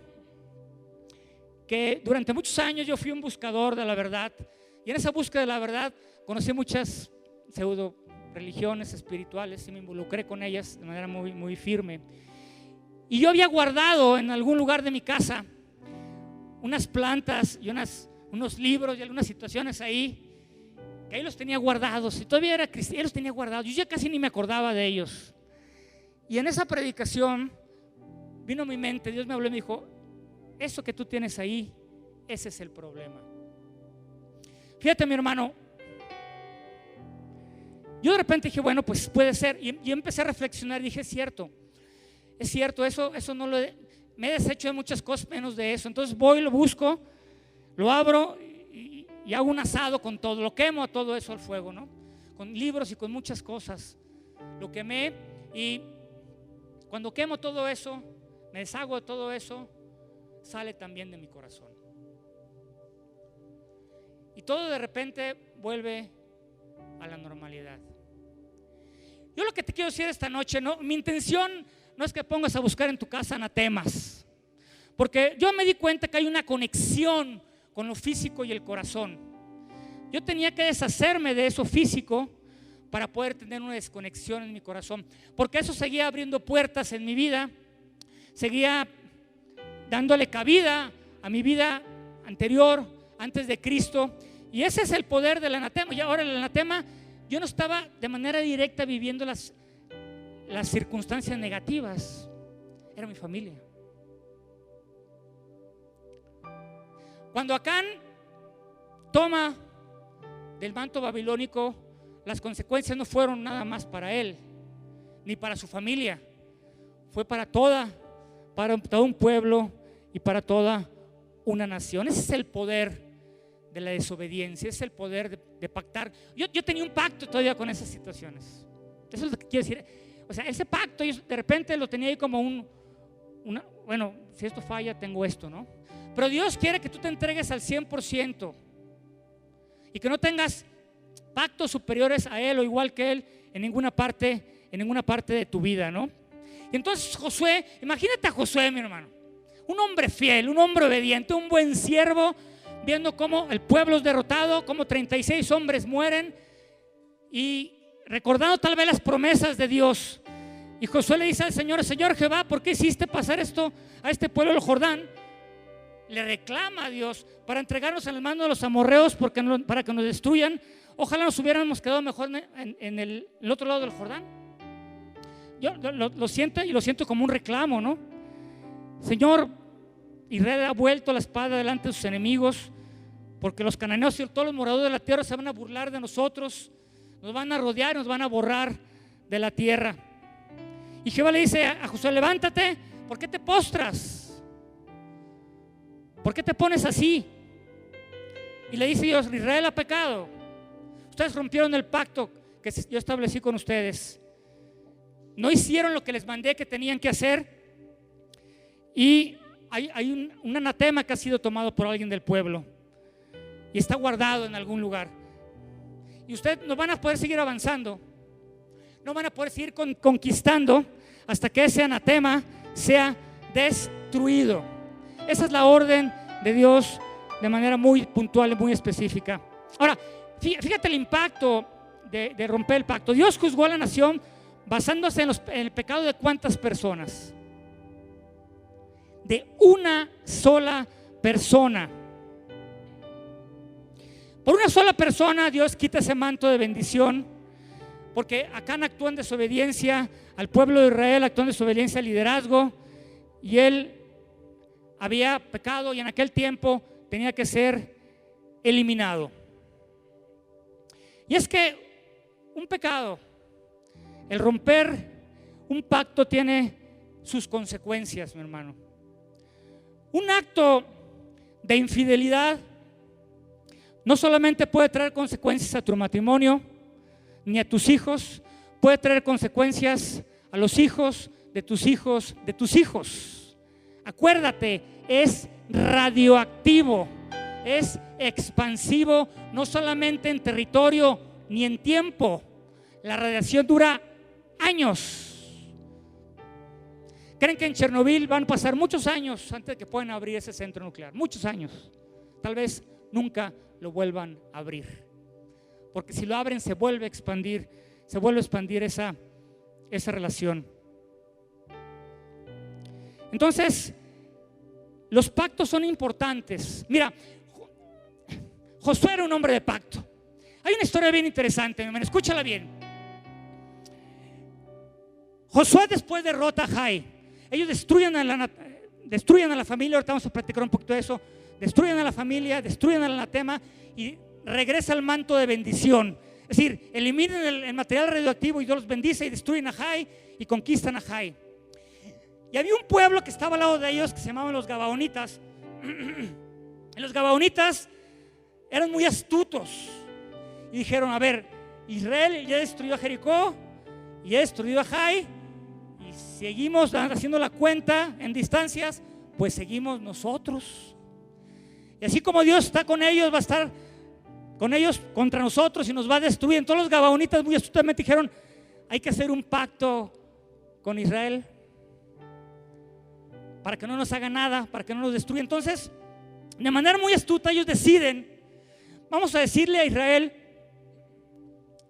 que durante muchos años yo fui un buscador de la verdad, y en esa búsqueda de la verdad conocí muchas pseudo religiones espirituales y me involucré con ellas de manera muy, muy firme. Y yo había guardado en algún lugar de mi casa unas plantas y unos libros y algunas situaciones ahí, que ahí los tenía guardados, y todavía era cristiano, los tenía guardados. Yo ya casi ni me acordaba de ellos. Y en esa predicación vino a mi mente, Dios me habló y me dijo, eso que tú tienes ahí, ese es el problema. Fíjate, mi hermano, yo de repente dije, bueno, pues puede ser. Y empecé a reflexionar y dije, es cierto, eso no me he deshecho de muchas cosas menos de eso. Entonces voy, lo busco, lo abro y hago un asado con todo, lo quemo a todo eso al fuego, ¿no? Con libros y con muchas cosas. Lo quemé, y cuando quemo todo eso, me deshago de todo eso, sale también de mi corazón. Y todo de repente vuelve a la normalidad. Yo lo que te quiero decir esta noche, mi intención no es que pongas a buscar en tu casa anatemas, porque yo me di cuenta que hay una conexión con lo físico y el corazón. Yo tenía que deshacerme de eso físico para poder tener una desconexión en mi corazón, porque eso seguía abriendo puertas en mi vida, seguía dándole cabida a mi vida anterior, antes de Cristo. Y ese es el poder del anatema. Y ahora el anatema, yo no estaba de manera directa viviendo las circunstancias negativas, era mi familia. Cuando Acán toma del manto babilónico, las consecuencias no fueron nada más para él ni para su familia, fue para todo un pueblo y para toda una nación. Ese es el poder de la desobediencia, ese es el poder de pactar. Yo tenía un pacto todavía con esas situaciones. Eso es lo que quiero decir. O sea, ese pacto yo de repente lo tenía ahí como bueno, si esto falla tengo esto, ¿no? Pero Dios quiere que tú te entregues al 100% y que no tengas pactos superiores a Él o igual que Él en ninguna parte de tu vida, ¿no? Y entonces Josué, imagínate a Josué, mi hermano, un hombre fiel, un hombre obediente, un buen siervo, viendo cómo el pueblo es derrotado, cómo 36 hombres mueren, y recordando tal vez las promesas de Dios. Y Josué le dice al Señor, Señor Jehová, ¿por qué hiciste pasar esto a este pueblo del Jordán? Le reclama a Dios para entregarnos en el mano de los amorreos para que nos destruyan. Ojalá nos hubiéramos quedado mejor en el otro lado del Jordán. Yo lo siento como un reclamo, ¿no? Señor, Israel ha vuelto la espada delante de sus enemigos, porque los cananeos y todos los moradores de la tierra se van a burlar de nosotros, nos van a rodear, nos van a borrar de la tierra. Y Jehová le dice a Josué, levántate, ¿por qué te postras? ¿Por qué te pones así? Y le dice Dios, Israel ha pecado, ustedes rompieron el pacto que yo establecí con ustedes, no hicieron lo que les mandé que tenían que hacer, y hay un anatema que ha sido tomado por alguien del pueblo y está guardado en algún lugar, y ustedes no van a poder seguir avanzando, no van a poder seguir conquistando hasta que ese anatema sea destruido. Esa es la orden de Dios de manera muy puntual y muy específica. Ahora, fíjate el impacto de romper el pacto. Dios juzgó a la nación basándose en el pecado de ¿cuántas personas? De una sola persona. Por una sola persona Dios quita ese manto de bendición, porque Acán actuó en desobediencia al pueblo de Israel, actuó en desobediencia al liderazgo, y él había pecado y en aquel tiempo tenía que ser eliminado. Y es que un pecado, el romper un pacto, tiene sus consecuencias, mi hermano. Un acto de infidelidad no solamente puede traer consecuencias a tu matrimonio ni a tus hijos, puede traer consecuencias a los hijos de tus hijos de tus hijos. Acuérdate, es radioactivo, es expansivo, no solamente en territorio ni en tiempo. La radiación dura años. Creen que en Chernobyl van a pasar muchos años antes de que puedan abrir ese centro nuclear, muchos años. Tal vez nunca lo vuelvan a abrir, porque si lo abren se vuelve a expandir esa relación. Entonces, los pactos son importantes. Mira, Josué era un hombre de pacto. Hay una historia bien interesante, escúchala bien. Josué después derrota a Jai. Ellos destruyen a la familia. Ahorita vamos a platicar un poquito de eso. Destruyen a la familia, destruyen al anatema y regresa el manto de bendición. Es decir, eliminan el material radioactivo y Dios los bendice y destruyen a Jai y conquistan a Jai. Y había un pueblo que estaba al lado de ellos que se llamaban los Gabaonitas. Y los Gabaonitas eran muy astutos y dijeron: a ver, Israel ya destruyó a Jericó y ya destruyó a Jai, y seguimos haciendo la cuenta en distancias, pues seguimos nosotros. Y así como Dios está con ellos, va a estar con ellos contra nosotros y nos va a destruir. Entonces los Gabaonitas muy astutamente dijeron: hay que hacer un pacto con Israel para que no nos haga nada, para que no nos destruya. Entonces, de manera muy astuta, ellos deciden: vamos a decirle a Israel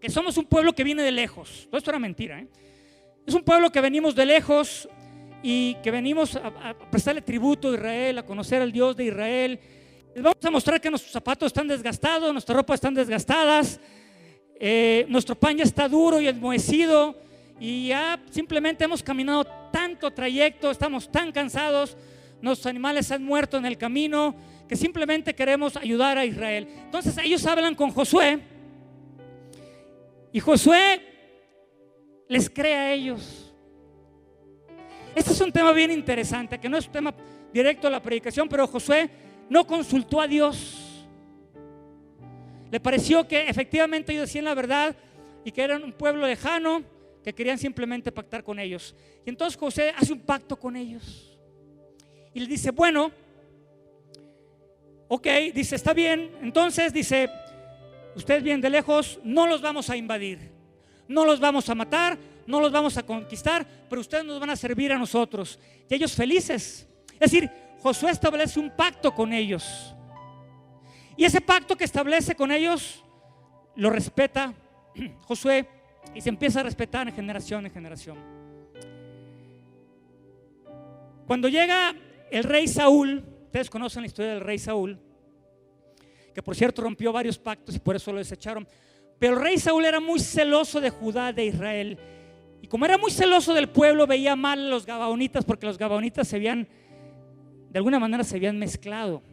que somos un pueblo que viene de lejos. Todo esto era mentira, Es un pueblo que venimos de lejos y que venimos a prestarle tributo a Israel, a conocer al Dios de Israel. Les vamos a mostrar que nuestros zapatos están desgastados, nuestras ropas están desgastadas, nuestro pan ya está duro y enmohecido, y ya simplemente hemos caminado tanto trayecto, estamos tan cansados, nuestros animales han muerto en el camino, que simplemente queremos ayudar a Israel. Entonces ellos hablan con Josué y Josué les cree a ellos. Este es un tema bien interesante, que no es un tema directo a la predicación, pero Josué no consultó a Dios. Le pareció que efectivamente ellos decían la verdad y que eran un pueblo lejano, que querían simplemente pactar con ellos. Y entonces Josué hace un pacto con ellos y les dice: bueno, ok, dice, está bien. Entonces dice: ustedes vienen de lejos, no los vamos a invadir, no los vamos a matar, no los vamos a conquistar, pero ustedes nos van a servir a nosotros. Y ellos felices. Es decir, Josué establece un pacto con ellos, y ese pacto que establece con ellos lo respeta Josué, y se empieza a respetar en generación en generación. Cuando llega el rey Saúl, ustedes conocen la historia del rey Saúl, que por cierto rompió varios pactos y por eso lo desecharon. Pero el rey Saúl era muy celoso de Judá, de Israel, y como era muy celoso del pueblo, veía mal a los Gabaonitas, porque los Gabaonitas de alguna manera se habían mezclado.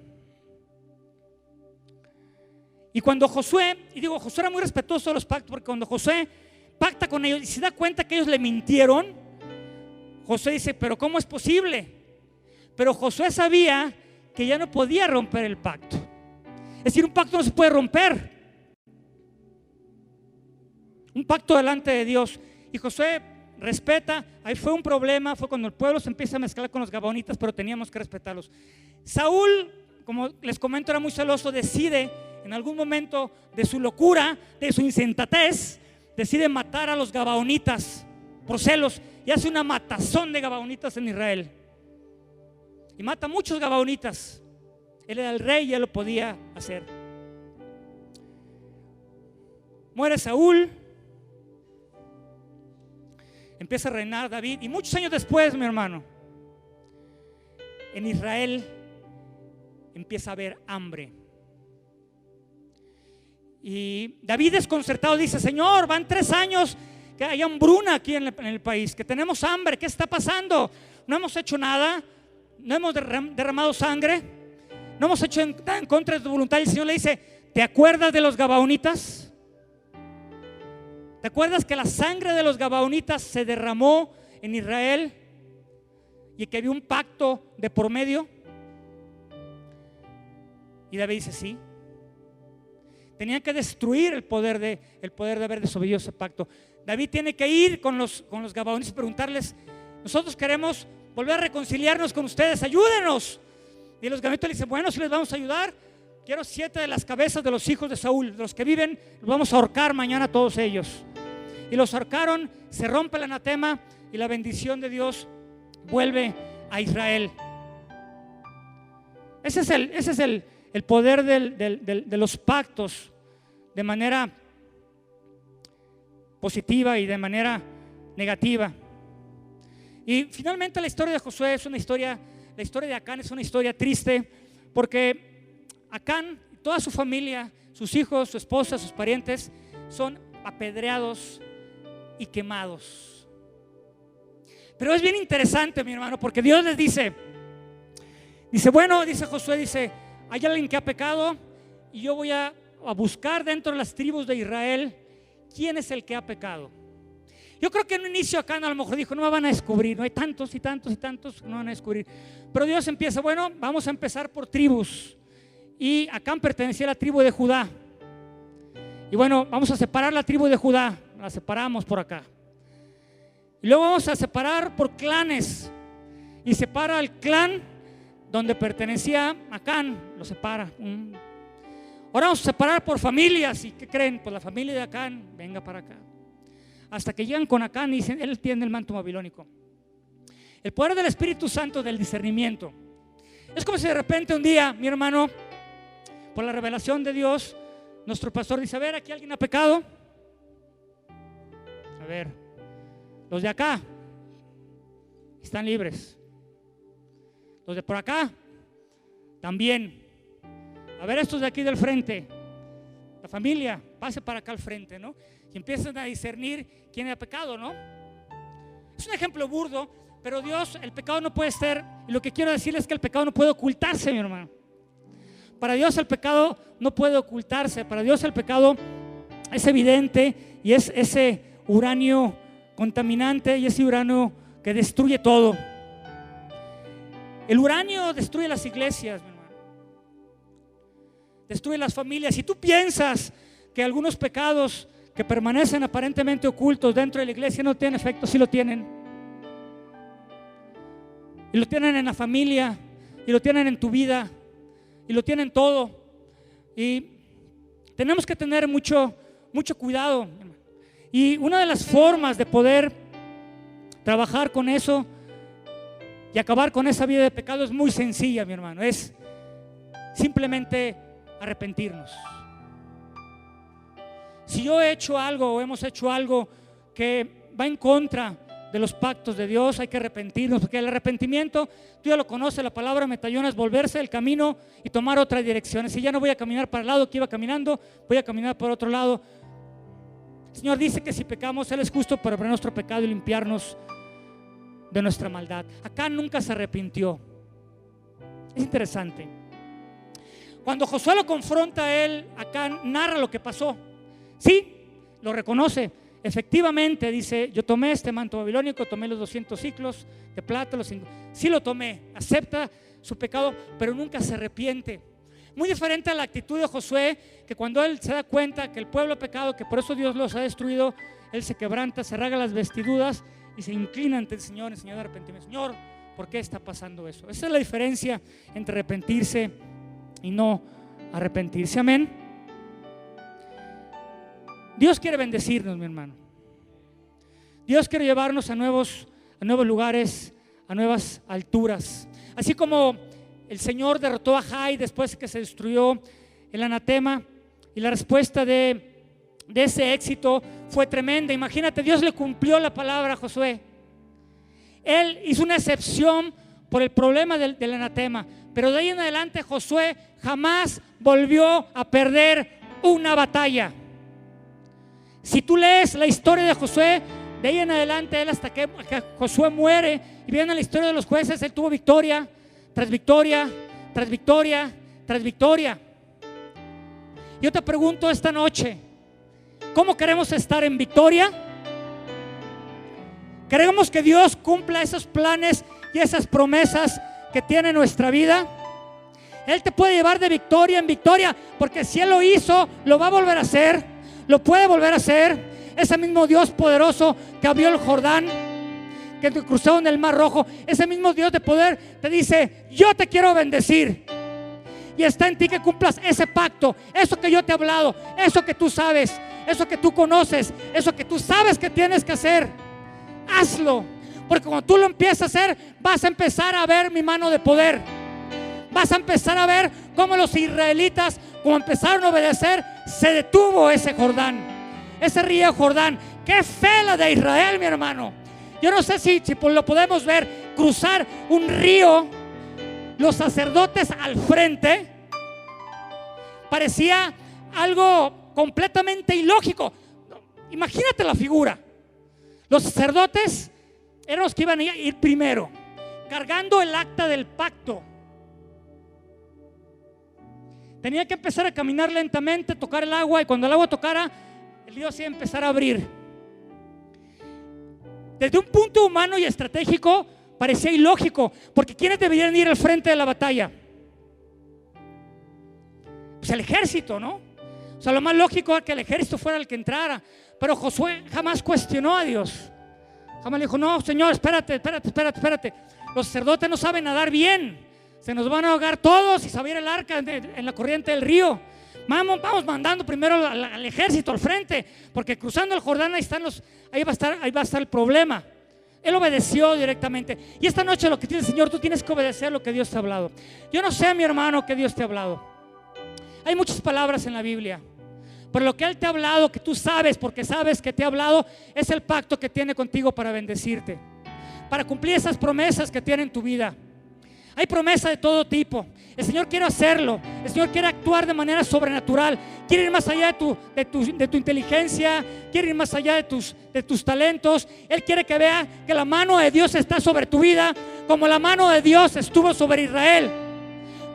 Y cuando Josué era muy respetuoso de los pactos, porque cuando Josué pacta con ellos y se da cuenta que ellos le mintieron, Josué dice: pero ¿cómo es posible? Pero Josué sabía que ya no podía romper el pacto. Es decir, un pacto no se puede romper, un pacto delante de Dios. Y Josué respeta. Ahí fue un problema, fue cuando el pueblo se empieza a mezclar con los Gabaonitas, pero teníamos que respetarlos. Saúl, como les comento, era muy celoso. Decide en algún momento de su locura, de su insensatez, decide matar a los Gabaonitas por celos, y hace una matazón de Gabaonitas en Israel y mata a muchos Gabaonitas. Él era el rey y él lo podía hacer. muere Saúl, empieza a reinar David, y muchos años después, mi hermano, en Israel empieza a haber hambre. Y David, desconcertado, dice: Señor, van 3 años que hay hambruna aquí en el país, que tenemos hambre, ¿qué está pasando? No hemos hecho nada, no hemos derramado sangre, no hemos hecho nada en contra de tu voluntad. Y el Señor le dice: ¿te acuerdas de los gabaonitas? ¿Te acuerdas que la sangre de los gabaonitas se derramó en Israel y que había un pacto de por medio? Y David dice: sí. Tenían que destruir el poder de haber desobedecido ese pacto. David tiene que ir con los gabaonitas y preguntarles: nosotros queremos volver a reconciliarnos con ustedes, ayúdenos. Y los gabaonitas le dicen: bueno, si les vamos a ayudar, quiero 7 de las cabezas de los hijos de Saúl, de los que viven, los vamos a ahorcar mañana todos ellos. Y los ahorcaron, se rompe el anatema y la bendición de Dios vuelve a Israel. Ese es el poder de los pactos, de manera positiva y de manera negativa. Y finalmente la historia de Josué es una historia, la historia de Acán es una historia triste, porque Acán, toda su familia, sus hijos, su esposa, sus parientes, son apedreados y quemados. Pero es bien interesante, mi hermano, porque Dios les dice, bueno, dice Josué, dice: hay alguien que ha pecado y yo voy a buscar dentro de las tribus de Israel quién es el que ha pecado. Yo creo que en un inicio Acán a lo mejor dijo: no me van a descubrir, no hay tantos y tantos y tantos, no me van a descubrir. Pero Dios empieza: bueno, vamos a empezar por tribus. Y Acán pertenecía a la tribu de Judá. Y bueno, vamos a separar la tribu de Judá, la separamos por acá. Y luego vamos a separar por clanes. Y separa el clan donde pertenecía Acán, lo separa. Ahora vamos a separar por familias. ¿Y qué creen? Pues la familia de Acán, venga para acá. Hasta que llegan con Acán y dicen: él tiene el manto babilónico. El poder del Espíritu Santo, del discernimiento. Es como si de repente un día, mi hermano, por la revelación de Dios, nuestro pastor dice: a ver, aquí alguien ha pecado. A ver, los de acá están libres. Los de por acá también. A ver, estos de aquí del frente, la familia, pase para acá al frente, ¿no? Y empiezan a discernir quién ha pecado, ¿no? Es un ejemplo burdo, pero Dios, el pecado no puede ser, y lo que quiero decirles es que el pecado no puede ocultarse, mi hermano. Para Dios el pecado no puede ocultarse. Para Dios el pecado es evidente y es ese uranio contaminante y ese uranio que destruye todo. El uranio destruye las iglesias, mi hermano. Destruye las familias. Si tú piensas que algunos pecados que permanecen aparentemente ocultos dentro de la iglesia no tienen efecto, sí lo tienen. Y lo tienen en la familia, y lo tienen en tu vida, y lo tienen todo. Y tenemos que tener mucho cuidado. Y una de las formas de poder trabajar con eso y acabar con esa vida de pecado es muy sencilla, mi hermano. Es simplemente arrepentirnos. Si yo he hecho algo o hemos hecho algo que va en contra de los pactos de Dios, hay que arrepentirnos, porque el arrepentimiento, tú ya lo conoces, la palabra metayona es volverse del camino y tomar otra dirección. Si ya no voy a caminar para el lado que iba caminando, voy a caminar por otro lado. El Señor dice que si pecamos, Él es justo para ver nuestro pecado y limpiarnos de nuestra maldad. Acá nunca se arrepintió. Es interesante. Cuando Josué lo confronta a él, acá narra lo que pasó. Sí, lo reconoce. Efectivamente, dice: yo tomé este manto babilónico, tomé los 200 ciclos de plata, sí lo tomé, acepta su pecado, pero nunca se arrepiente. Muy diferente a la actitud de Josué, que cuando él se da cuenta que el pueblo ha pecado, que por eso Dios los ha destruido, él se quebranta, se rasga las vestiduras y se inclina ante el Señor de arrepentimiento. Señor, ¿por qué está pasando eso? Esa es la diferencia entre arrepentirse y no arrepentirse. Amén. Dios quiere bendecirnos, mi hermano. Dios quiere llevarnos a nuevos lugares, a nuevas alturas. Así como el Señor derrotó a Jai después que se destruyó el anatema, y la respuesta de de ese éxito fue tremenda. Imagínate, Dios le cumplió la palabra a Josué. Él hizo una excepción por el problema del anatema, pero de ahí en adelante Josué jamás volvió a perder una batalla. Si tú lees la historia de Josué, de ahí en adelante, él hasta que Josué muere y viene la historia de los jueces, él tuvo victoria tras victoria, tras victoria, tras victoria. Yo te pregunto esta noche, ¿cómo queremos estar en victoria? ¿Queremos que Dios cumpla esos planes y esas promesas que tiene nuestra vida? Él te puede llevar de victoria en victoria, porque si Él lo hizo, lo va a volver a hacer, lo puede volver a hacer. Ese mismo Dios poderoso que abrió el Jordán, que te cruzó en el Mar Rojo, ese mismo Dios de poder te dice: yo te quiero bendecir. Y está en ti que cumplas ese pacto, eso que yo te he hablado, eso que tú sabes, eso que tú conoces, eso que tú sabes que tienes que hacer. Hazlo, porque cuando tú lo empiezas a hacer, vas a empezar a ver mi mano de poder. Vas a empezar a ver cómo los israelitas, como empezaron a obedecer, se detuvo ese Jordán, ese río Jordán. Qué fe la de Israel, mi hermano. Yo no sé si lo podemos ver, cruzar un río, los sacerdotes al frente, parecía algo completamente ilógico. Imagínate la figura. Los sacerdotes eran los que iban a ir primero, cargando el acta del pacto. Tenía que empezar a caminar lentamente, tocar el agua, y cuando el agua tocara, el río se iba a empezar a abrir. Desde un punto humano y estratégico parecía ilógico, porque ¿quiénes deberían ir al frente de la batalla? Pues el ejército, ¿no? O sea, lo más lógico era que el ejército fuera el que entrara. Pero Josué jamás cuestionó a Dios. Jamás le dijo: no, Señor, espérate. Los sacerdotes no saben nadar bien, se nos van a ahogar todos y se va a ir el arca en la corriente del río. Vamos mandando primero al ejército al frente, porque cruzando el Jordán ahí va a estar el problema. Él obedeció directamente. Y esta noche lo que tiene el Señor, tú tienes que obedecer lo que Dios te ha hablado. Yo no sé, mi hermano, que Dios te ha hablado. Hay muchas palabras en la Biblia, pero lo que Él te ha hablado, que tú sabes, porque sabes que te ha hablado, es el pacto que tiene contigo para bendecirte, para cumplir esas promesas que tiene en tu vida. Hay promesas de todo tipo. El Señor quiere hacerlo. El Señor quiere actuar de manera sobrenatural. Quiere ir más allá de tu inteligencia. Quiere ir más allá de tus talentos. Él quiere que vea que la mano de Dios está sobre tu vida, como la mano de Dios estuvo sobre Israel.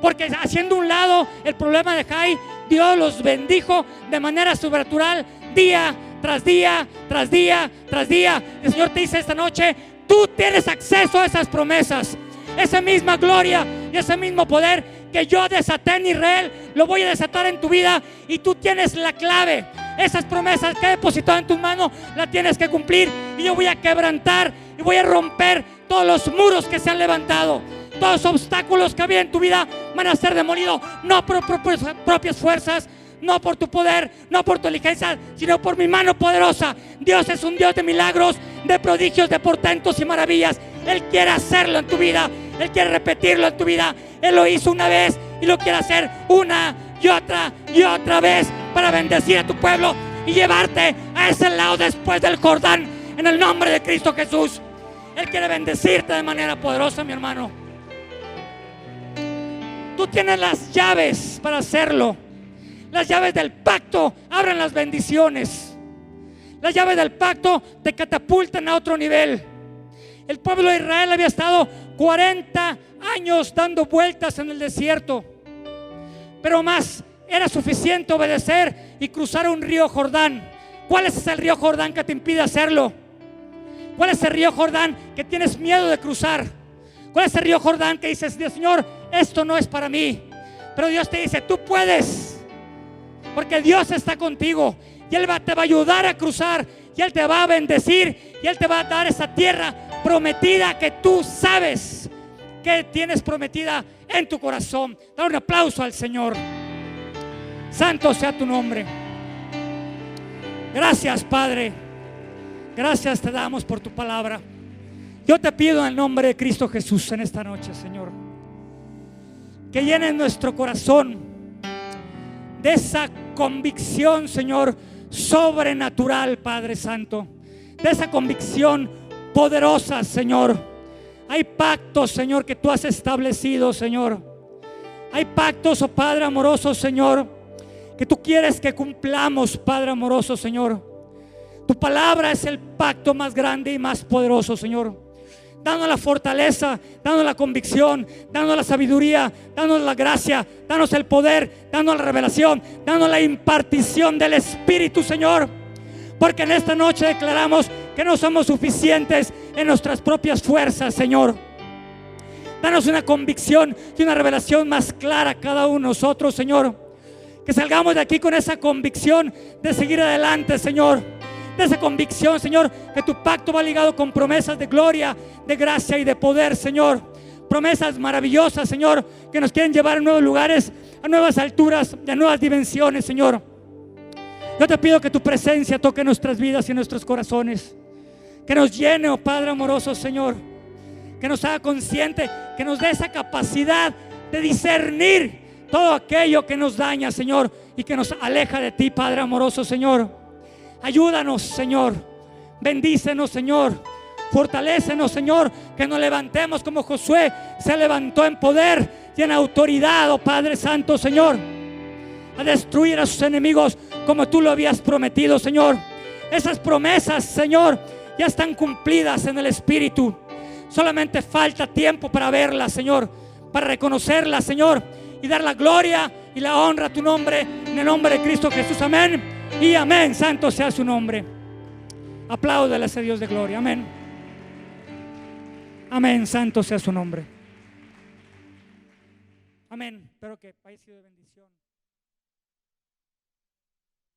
Porque haciendo un lado el problema de Jai, Dios los bendijo de manera sobrenatural, día tras día, tras día, tras día. El Señor te dice esta noche: tú tienes acceso a esas promesas. Esa misma gloria y ese mismo poder que yo desaté en Israel, lo voy a desatar en tu vida, y tú tienes la clave. Esas promesas que he depositado en tus manos las tienes que cumplir, y yo voy a quebrantar y voy a romper todos los muros que se han levantado. Todos los obstáculos que había en tu vida van a ser demolidos, no por propias fuerzas, no por tu poder, no por tu inteligencia, sino por mi mano poderosa. Dios es un Dios de milagros, de prodigios, de portentos y maravillas. Él quiere hacerlo en tu vida. Él quiere repetirlo en tu vida. Él lo hizo una vez y lo quiere hacer una y otra vez para bendecir a tu pueblo y llevarte a ese lado después del Jordán, en el nombre de Cristo Jesús. Él quiere bendecirte de manera poderosa, mi hermano. Tú tienes las llaves para hacerlo. Las llaves del pacto abren las bendiciones. Las llaves del pacto te catapultan a otro nivel. El pueblo de Israel había estado 40 años dando vueltas en el desierto, pero más era suficiente obedecer y cruzar un río Jordán. ¿Cuál es ese río Jordán que te impide hacerlo? ¿Cuál es el río Jordán que tienes miedo de cruzar? ¿Cuál es el río Jordán que dices: Dios, Señor, esto no es para mí? Pero Dios te dice: tú puedes, porque Dios está contigo, y Él te va a ayudar a cruzar, y Él te va a bendecir, y Él te va a dar esa tierra prometida que tú sabes que tienes prometida en tu corazón. Da un aplauso al Señor. Santo sea tu nombre. Gracias, Padre. Gracias te damos por tu palabra. Yo te pido en el nombre de Cristo Jesús en esta noche, Señor, que llenes nuestro corazón de esa convicción, Señor, sobrenatural, Padre Santo, de esa convicción poderosa, Señor. Hay pactos, Señor, que tú has establecido, Señor. Hay pactos, oh Padre amoroso, Señor, que tú quieres que cumplamos, Padre amoroso, Señor. Tu palabra es el pacto más grande y más poderoso, Señor. Danos la fortaleza, danos la convicción, danos la sabiduría, danos la gracia, danos el poder, danos la revelación, danos la impartición del Espíritu, Señor. Porque en esta noche declaramos que no somos suficientes en nuestras propias fuerzas, Señor. Danos una convicción y una revelación más clara a cada uno de nosotros, Señor. Que salgamos de aquí con esa convicción de seguir adelante, Señor. De esa convicción, Señor, que tu pacto va ligado con promesas de gloria, de gracia y de poder, Señor. Promesas maravillosas, Señor, que nos quieren llevar a nuevos lugares, a nuevas alturas y a nuevas dimensiones, Señor. Yo te pido que tu presencia toque nuestras vidas y nuestros corazones. Que nos llene, oh Padre amoroso, Señor. Que nos haga consciente, que nos dé esa capacidad de discernir todo aquello que nos daña, Señor, y que nos aleja de ti, Padre amoroso, Señor. Ayúdanos, Señor. Bendícenos, Señor. Fortalécenos, Señor. Que nos levantemos como Josué se levantó en poder y en autoridad, oh Padre Santo, Señor. A destruir a sus enemigos como tú lo habías prometido, Señor. Esas promesas, Señor, ya están cumplidas en el Espíritu. Solamente falta tiempo para verlas, Señor. Para reconocerlas, Señor. Y dar la gloria y la honra a tu nombre. En el nombre de Cristo Jesús. Amén. Y amén, santo sea su nombre. Apláudale a ese Dios de gloria, amén. Amén, santo sea su nombre. Amén, espero que haya sido de bendición.